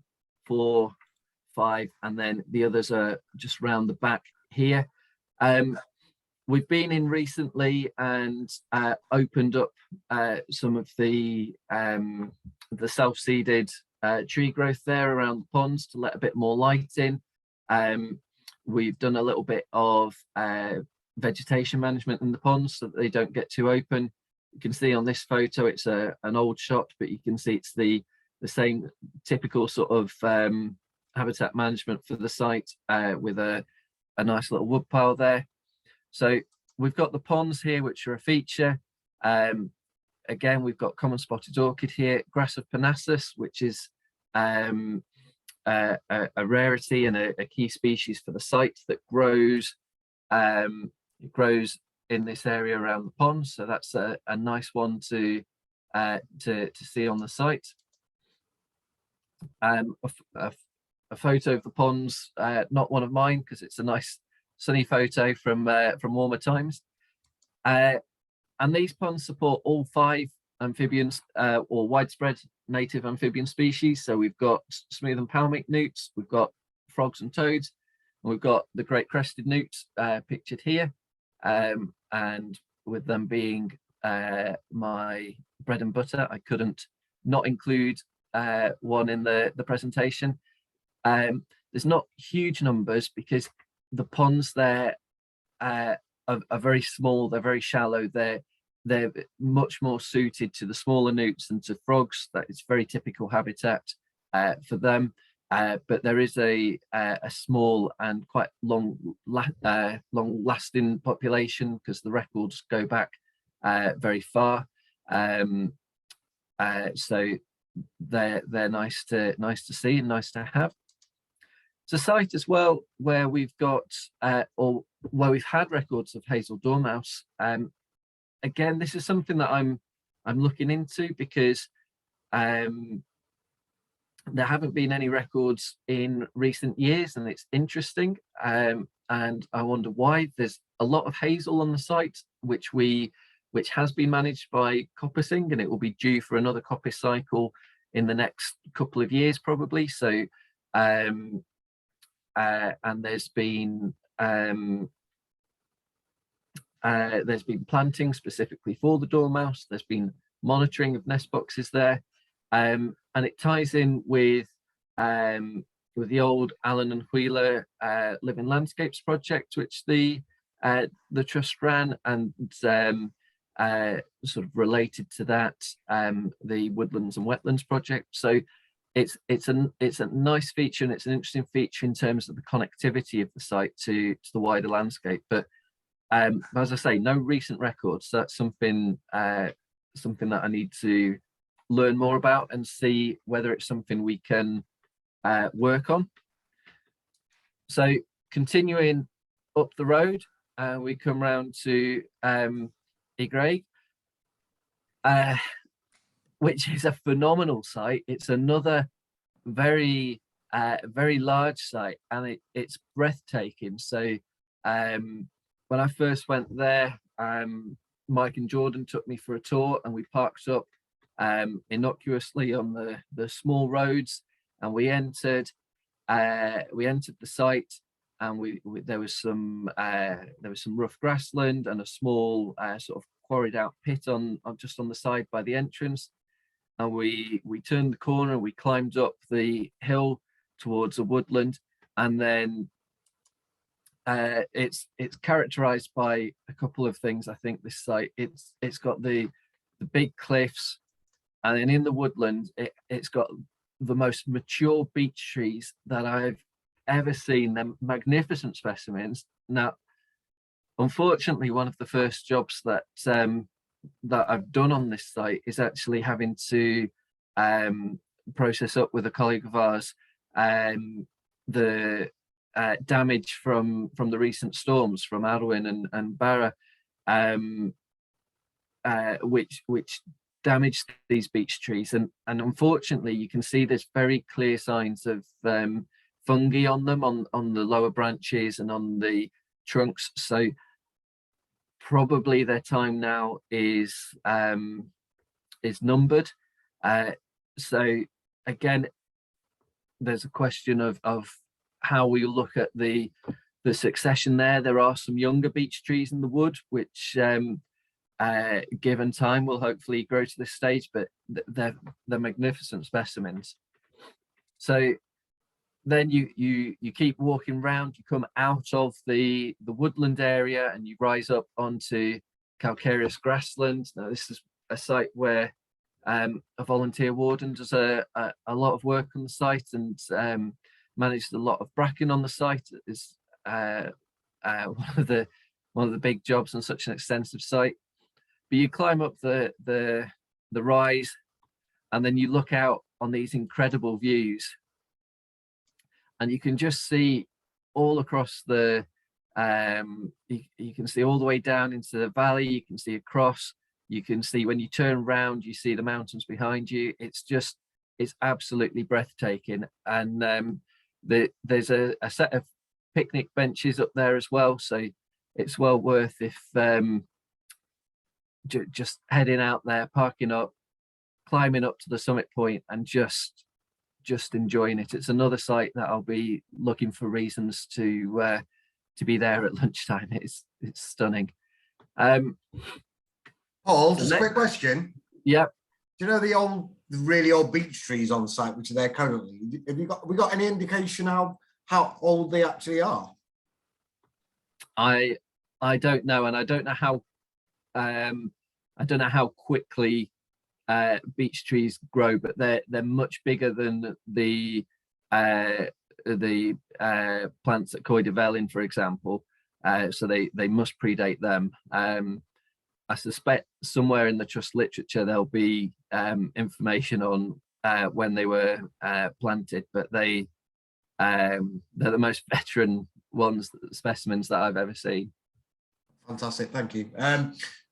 Speaker 3: 4, 5, and then the others are just round the back here. We've been in recently and opened up some of the self-seeded tree growth there around the ponds to let a bit more light in. We've done a little bit of vegetation management in the ponds so that they don't get too open. You can see on this photo it's an old shot, but you can see it's the same typical sort of habitat management for the site with a nice little wood pile there. So we've got the ponds here, which are a feature. Again, we've got common spotted orchid here, grass of Parnassus, which is a rarity and a key species for the site that grows in this area around the pond. So that's a nice one to see on the site. A photo of the ponds, not one of mine because it's a nice sunny photo from warmer times. And these ponds support all 5 amphibians or widespread native amphibian species. So we've got smooth and palmate newts, we've got frogs and toads, and we've got the great crested newts pictured here. And with them being my bread and butter, I couldn't not include one in the presentation. There's not huge numbers because the ponds there are very small, they're very shallow, they're much more suited to the smaller newts and to frogs. That is very typical habitat for them. But there is a small and quite long-lasting population because the records go back very far. So they're nice to see and nice to have. It's a site as well where we've got or where we've had records of hazel dormouse. Again, this is something that I'm looking into, because there haven't been any records in recent years, and it's interesting. And I wonder why. There's a lot of hazel on the site, which has been managed by coppicing, and it will be due for another coppice cycle in the next couple of years, probably. So, and there's been planting specifically for the dormouse. There's been monitoring of nest boxes there, and it ties in with the old Allen and Wheeler Living Landscapes project, which the trust ran, and sort of related to that, the Woodlands and Wetlands project. So it's a nice feature, and it's an interesting feature in terms of the connectivity of the site to the wider landscape. But as I say, no recent records. So that's something that I need to learn more about and see whether it's something we can work on. So continuing up the road, we come round to Igraig, which is a phenomenal site. It's another very large site, and it's breathtaking. So when I first went there, Mike and Jordan took me for a tour, and we parked up innocuously on the small roads, and we entered the site, and there was some rough grassland and a small sort of quarried out pit on just on the side by the entrance. And we turned the corner, we climbed up the hill towards a woodland, and then it's characterized by a couple of things. I think this site, it's got the big cliffs, and then in the woodland it's got the most mature beech trees that I've ever seen. They're magnificent specimens. Now, unfortunately, one of the first jobs that I've done on this site is actually having to process up with a colleague of ours the damage from the recent storms from Arwen and Barra, which damaged these beech trees, and unfortunately you can see there's very clear signs of fungi on them, on the lower branches and on the trunks. So probably their time now is numbered. So again, there's a question of how we look at the succession there. There are some younger beech trees in the wood, which given time will hopefully grow to this stage, but they're magnificent specimens. So then you keep walking around, you come out of the woodland area, and you rise up onto Calcareous Grasslands. Now this is a site where a volunteer warden does a lot of work on the site, and managed a lot of bracken on the site. Is one of the big jobs on such an extensive site. But you climb up the rise, and then you look out on these incredible views, and you can just see all across the you can see all the way down into the valley. You can see across. You can see when you turn around, you see the mountains behind you. It's absolutely breathtaking. And there's a set of picnic benches up there as well, so it's well worth if just heading out there, parking up, climbing up to the summit point, and just enjoying it. It's another site that I'll be looking for reasons to be there at lunchtime. It's stunning.
Speaker 1: Paul, just a quick question.
Speaker 3: Yep.
Speaker 1: Do you know the really old beech trees on site which are there currently? Have we got any indication how old they actually are?
Speaker 3: I don't know, and I don't know how quickly beech trees grow, but they're much bigger than the plants at Coy de Velin, for example. So they must predate them. I suspect somewhere in the trust literature there'll be information on when they were planted, but they're the most veteran specimens that I've ever seen.
Speaker 1: Fantastic, thank you.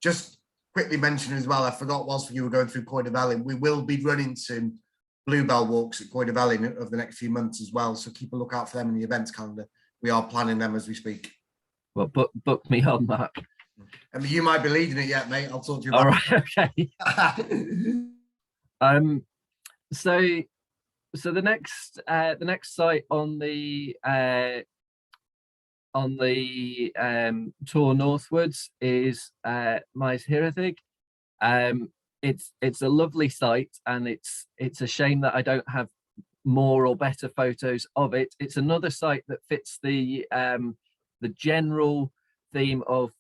Speaker 1: Just quickly mention as well, I forgot whilst you were going through Coidavelin, we will be running some bluebell walks at Coidavelin over the next few months as well. So keep a lookout for them in the events calendar. We are planning them as we speak.
Speaker 3: Well, book me on that.
Speaker 1: I mean, you might be leading it yet, mate. I'll talk to you about
Speaker 3: All right, okay. So the next site on the tour northwards is Maes Hiraethig. It's a lovely site, and it's a shame that I don't have more or better photos of it. It's another site that fits the general theme of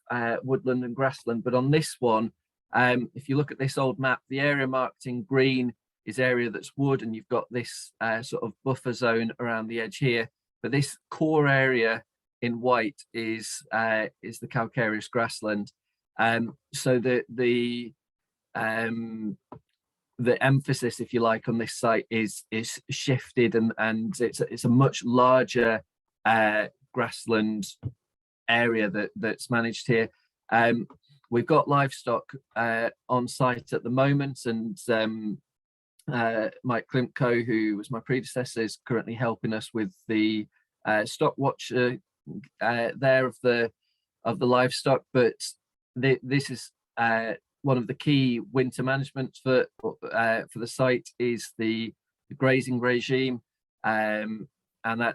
Speaker 3: woodland and grassland, but on this one, if you look at this old map, the area marked in green is area that's wood, and you've got this sort of buffer zone around the edge here. But this core area in white is the calcareous grassland. So the emphasis, if you like, on this site is shifted, and it's a much larger grassland area that's managed here. We've got livestock on site at the moment, and Mike Klimko, who was my predecessor, is currently helping us with the stock watch there of the livestock. But this is one of the key winter management for the site is the grazing regime, and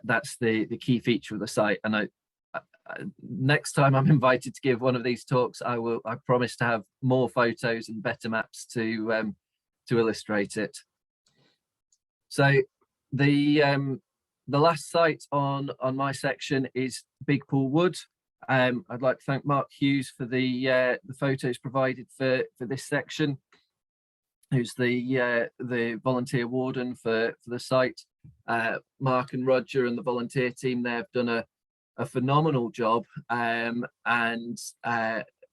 Speaker 3: that's the key feature of the site. And next time I'm invited to give one of these talks, I promise to have more photos and better maps to illustrate it. So the last site on my section is Big Pool Wood. I'd like to thank Mark Hughes for the photos provided for this section, who's the volunteer warden for the site. Mark and Roger and the volunteer team there have done a phenomenal job, and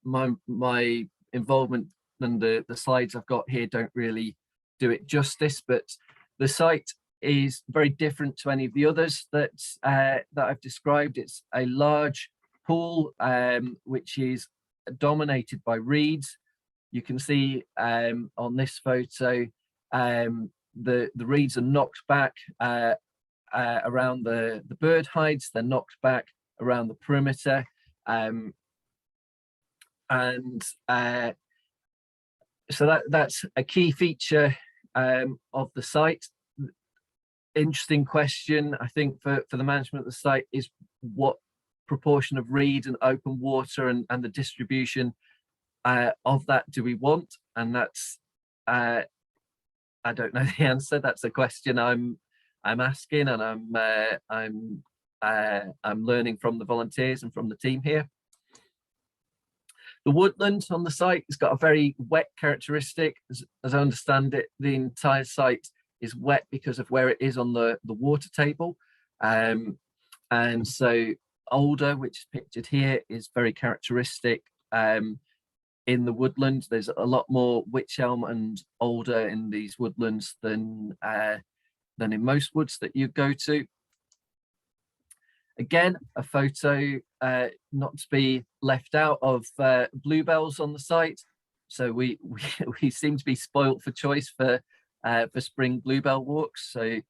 Speaker 3: my involvement and the slides I've got here don't really do it justice, but the site is very different to any of the others that I've described. It's a large pool which is dominated by reeds. You can see on this photo the reeds are knocked back around the bird hides. They're knocked back around the perimeter, and so that's a key feature of the site. Interesting question, I think, for the management of the site is what proportion of reed and open water and the distribution of that do we want? And that's I don't know the answer. That's a question I'm asking, and I'm learning from the volunteers and from the team here. The woodland on the site has got a very wet characteristic. As I understand it, the entire site is wet because of where it is on the water table. And so alder, which is pictured here, is very characteristic in the woodland. There's a lot more wych elm and alder in these woodlands than in most woods that you go to. Again, a photo not to be left out of bluebells on the site. So we seem to be spoilt for choice for spring bluebell walks. So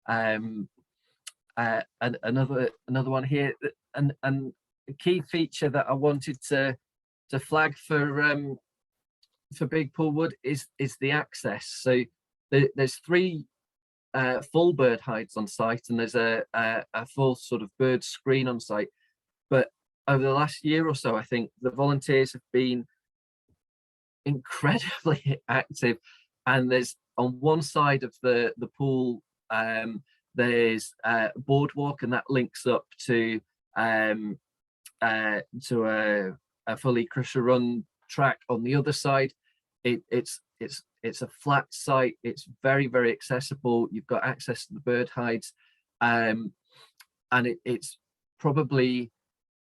Speaker 3: and another one here, and a key feature that I wanted to flag for Big Pool Wood is the access. So there's 3 full bird hides on site, and there's a full sort of bird screen on site. But over the last year or so, I think the volunteers have been incredibly active, and there's on one side of the pool there's a boardwalk, and that links up to a fully crusher run track on the other side. It's a flat site. It's very, very accessible. You've got access to the bird hides, and it's probably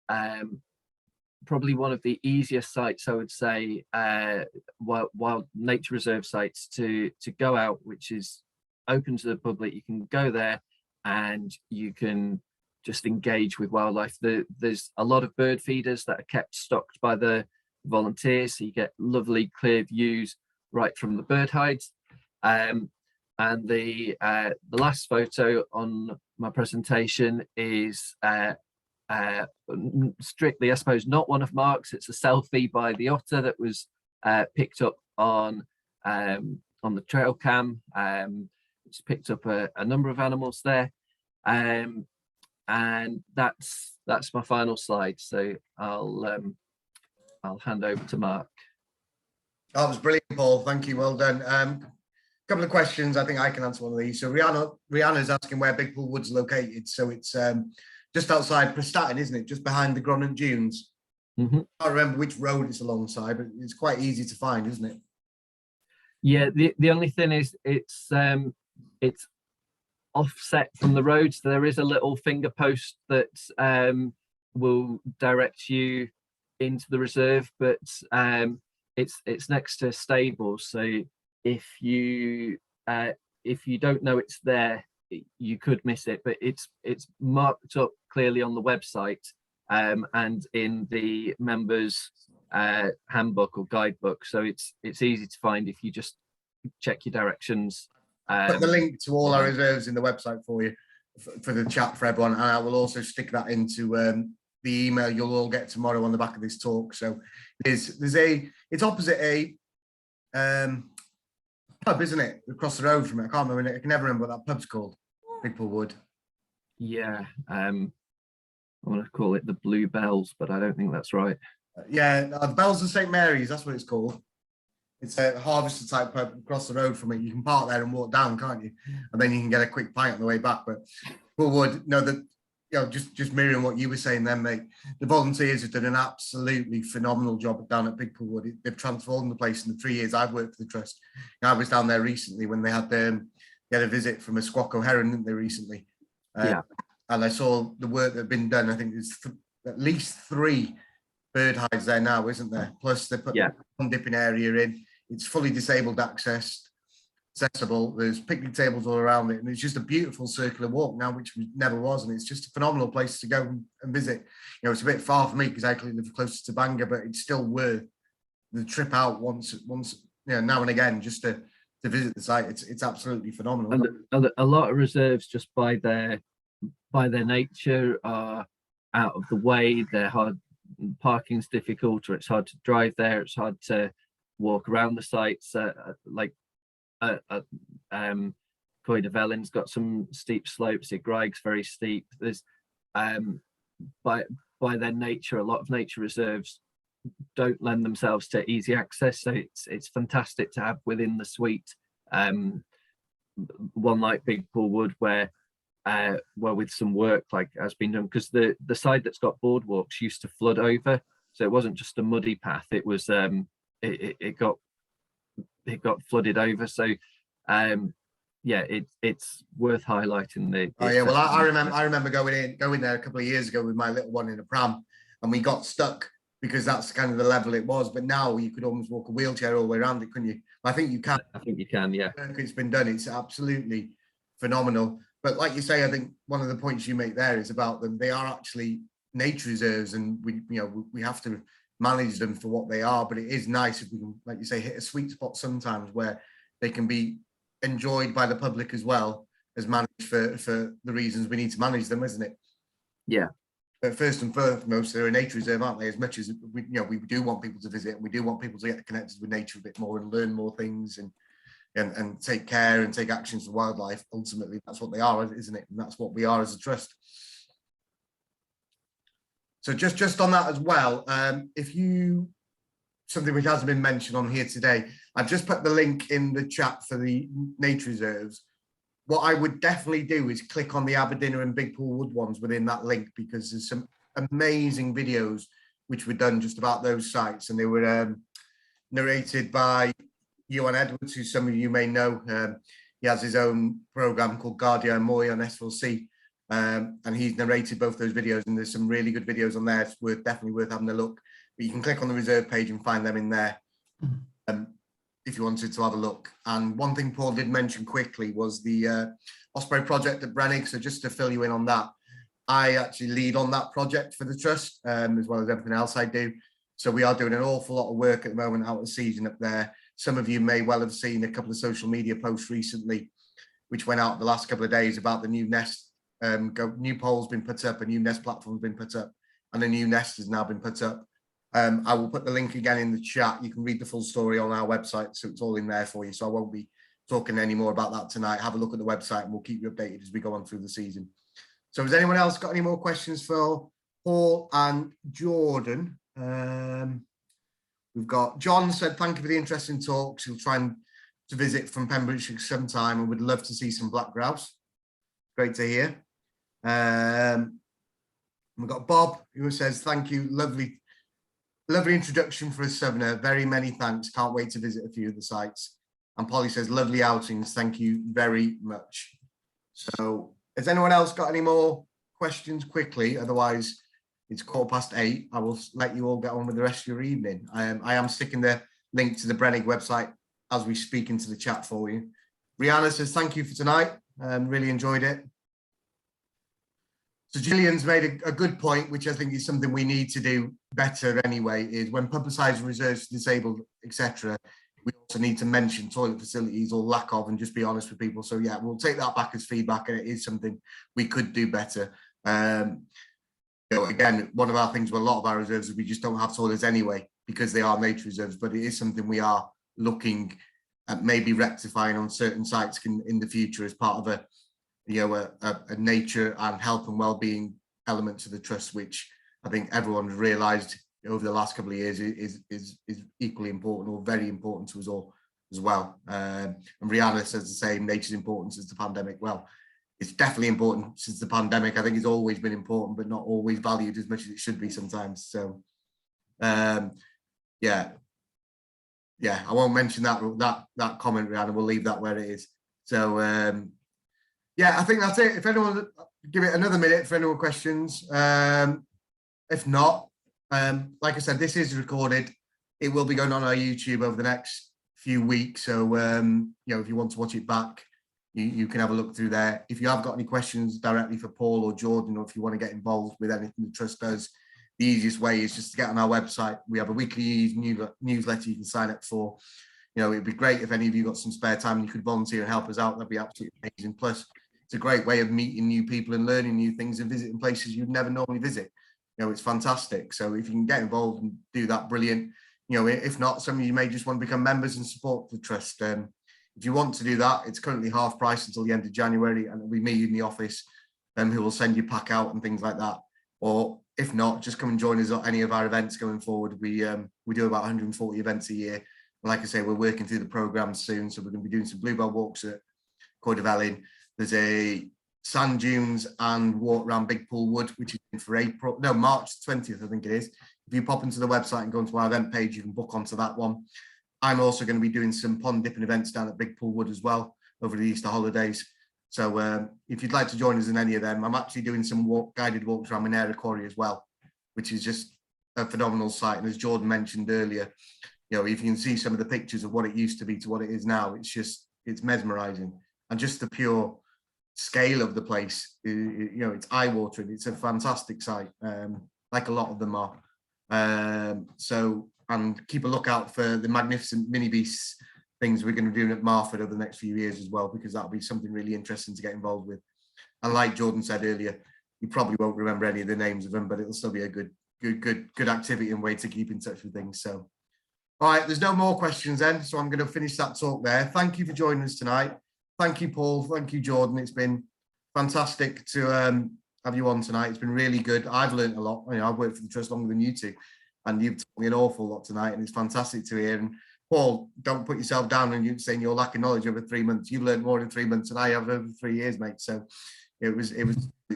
Speaker 3: one of the easiest sites, I would say, wild nature reserve sites to go out, which is open to the public. You can go there and you can just engage with wildlife. There's a lot of bird feeders that are kept stocked by the volunteers, so you get lovely clear views right from the bird hides. And the last photo on my presentation is strictly, I suppose, not one of Mark's. It's a selfie by the otter that was picked up on the trail cam. It's picked up a number of animals there, and that's my final slide. So I'll hand over to Mark.
Speaker 1: That was brilliant, Paul. Thank you. Well done. Couple of questions. I think I can answer one of these. So Rihanna's asking where Big Pool Wood's located. So it's just outside Prestatyn, isn't it? Just behind the Gronant Dunes.
Speaker 3: Mm-hmm.
Speaker 1: I can't remember which road it's alongside, but it's quite easy to find, isn't it?
Speaker 3: Yeah. The only thing is it's offset from the road, so there is a little finger post that will direct you into the reserve, but it's next to a stable, so if you don't know it's there, you could miss it, but it's marked up clearly on the website and in the members handbook or guidebook, so it's easy to find if you just check your directions.
Speaker 1: Put the link to all our reserves in the website for you for the chat for everyone, and I will also stick that into the email you'll all get tomorrow on the back of this talk. So it's opposite a pub, isn't it, across the road from it? I can't remember. I can never remember what that pub's called. Big Pool Wood.
Speaker 3: Yeah, I want to call it the Blue Bells, but I don't think that's right.
Speaker 1: Yeah, the Bells of St Mary's, that's what it's called. It's a harvester type pub across the road from it. You can park there and walk down, can't you? And then you can get a quick pint on the way back. But Pool Wood, no, just mirroring what you were saying then, mate. The volunteers have done an absolutely phenomenal job down at Big Pool Wood. They've transformed the place in the 3 years I've worked for the trust. I was down there recently when they had a visit from a squawko heron, didn't they, recently?
Speaker 3: Yeah.
Speaker 1: And I saw the work that had been done. I think there's at least 3 bird hides there now, isn't there? Plus they put the dipping area in. It's fully disabled accessible. There's picnic tables all around it, and it's just a beautiful circular walk now, which never was, and it's just a phenomenal place to go and visit. You know, it's a bit far for me because I actually live closer to Bangor, but it's still worth the trip out once now and again just to visit the site. It's absolutely phenomenal.
Speaker 3: And a lot of reserves, just by their nature, are out of the way. They're hard. Parking's difficult, or it's hard to drive there. It's hard to walk around the sites. Coed of Ellen's got some steep slopes. Graig's very steep. There's by their nature, a lot of nature reserves don't lend themselves to easy access, so it's fantastic to have within the suite one like Big Pool Wood where with some work like has been done, because the side that's got boardwalks used to flood over, so it wasn't just a muddy path, it was it got flooded over, so it's worth highlighting.
Speaker 1: Well, I remember going there a couple of years ago with my little one in a pram, and we got stuck because that's kind of the level it was. But now you could almost walk a wheelchair all the way around it, couldn't you? I think you can.
Speaker 3: Yeah.
Speaker 1: It's been done. It's absolutely phenomenal. But like you say, I think one of the points you make there is about them. They are actually nature reserves, and we have to manage them for what they are. But it is nice if we can, like you say, hit a sweet spot sometimes where they can be enjoyed by the public as well as managed for the reasons we need to manage them, isn't it?
Speaker 3: Yeah.
Speaker 1: But first and foremost, they're a nature reserve, aren't they? As much as we do want people to visit, and we do want people to get connected with nature a bit more and learn more things and take care and take actions for wildlife. Ultimately, that's what they are, isn't it? And that's what we are as a trust. So just on that as well, something which hasn't been mentioned on here today, I've just put the link in the chat for the nature reserves. What I would definitely do is click on the Aberdeen and Big Pool Wood ones within that link, because there's some amazing videos which were done just about those sites, and they were narrated by Ewan Edwards, who some of you may know. He has his own program called Guardia Moy on S4C, and he's narrated both those videos, and there's some really good videos on there. It's definitely worth having a look. But you can click on the reserve page and find them in there if you wanted to have a look. And one thing Paul did mention quickly was the Osprey project at Brenneck. So just to fill you in on that, I actually lead on that project for the trust, as well as everything else I do. So we are doing an awful lot of work at the moment out of season up there. Some of you may well have seen a couple of social media posts recently, which went out the last couple of days about the new nest. New pole's been put up, a new nest platform's been put up, and a new nest has now been put up. I will put the link again in the chat. You can read the full story on our website, so it's all in there for you. So I won't be talking any more about that tonight. Have a look at the website and we'll keep you updated as we go on through the season. So has anyone else got any more questions for Paul and Jordan? We've got John said, thank you for the interesting talks. He'll try and to visit from Pembrokeshire sometime and would love to see some black grouse. Great to hear. We've got Bob who says, thank you, lovely introduction for a southerner. Very many thanks. Can't wait to visit a few of the sites. And Polly says, lovely outings. Thank you very much. So has anyone else got any more questions quickly? Otherwise, it's 8:15. I will let you all get on with the rest of your evening. I am sticking the link to the Brenneck website as we speak into the chat for you. Rihanna says, thank you for tonight. Really enjoyed it. So Gillian's made a good point, which I think is something we need to do better anyway, is when publicising reserves for disabled, etc., we also need to mention toilet facilities or lack of and just be honest with people. So yeah, we'll take that back as feedback, and it is something we could do better. Again, one of our things with a lot of our reserves is we just don't have toilets anyway because they are nature reserves, but it is something we are looking at maybe rectifying on certain sites in the future as part of a nature and health and well-being element to the trust, which I think everyone's realised over the last couple of years is equally important or very important to us all as well. And Rihanna says the same, nature's important since the pandemic. Well, it's definitely important since the pandemic. I think it's always been important, but not always valued as much as it should be sometimes. So, yeah, I won't mention that comment, Rihanna. We'll leave that where it is. So, yeah, I think that's it. If anyone, give it another minute for any more questions. If not, like I said, this is recorded. It will be going on our YouTube over the next few weeks. So, if you want to watch it back, you can have a look through there. If you have got any questions directly for Paul or Jordan, or if you want to get involved with anything the trust does, the easiest way is just to get on our website. We have a weekly newsletter you can sign up for. It'd be great if any of you got some spare time and you could volunteer and help us out. That'd be absolutely amazing. Plus, it's a great way of meeting new people and learning new things and visiting places you'd never normally visit. It's fantastic. So if you can get involved and do that, brilliant. If not, some of you may just want to become members and support the trust. If you want to do that, it's currently half price until the end of January, and it'll be me in the office who will send you pack out and things like that. Or if not, just come and join us at any of our events going forward. We do about 140 events a year. Like I say, we're working through the programme soon, so we're going to be doing some bluebell walks at Coed of Ellin. There's a sand dunes and walk around Big Pool Wood, which is in for March 20th, I think it is. If you pop into the website and go into our event page, you can book onto that one. I'm also going to be doing some pond dipping events down at Big Pool Wood as well over the Easter holidays. So if you'd like to join us in any of them, I'm actually doing some guided walks around Manera Quarry as well, which is just a phenomenal site. And as Jordan mentioned earlier, if you can see some of the pictures of what it used to be to what it is now, it's mesmerizing. And just the pure scale of the place, it's eye-watering. It's a fantastic site, like a lot of them are. And keep a lookout for the magnificent mini beasts things we're going to be doing at Marford over the next few years as well, because that'll be something really interesting to get involved with. And like Jordan said earlier, you probably won't remember any of the names of them, but it'll still be a good activity and way to keep in touch with things. So, all right, there's no more questions then, so I'm going to finish that talk there. Thank you for joining us tonight. Thank you, Paul. Thank you, Jordan. It's been fantastic to have you on tonight. It's been really good. I've learned a lot. I've worked for the trust longer than you two, and you've taught me an awful lot tonight, and it's fantastic to hear. And Paul, don't put yourself down and you saying you're lacking knowledge over 3 months. You've learned more in 3 months than I have over 3 years, mate. So it was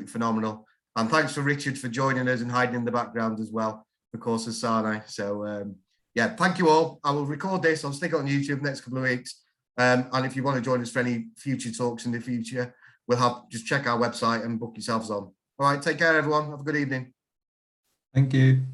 Speaker 1: phenomenal. And thanks for Richard for joining us and hiding in the background as well, of course, as Sarnai. So yeah, thank you all. I will record this. I'll stick it on YouTube next couple of weeks. And if you want to join us for any future talks in the future, just check our website and book yourselves on. All right, take care, everyone. Have a good evening.
Speaker 2: Thank you.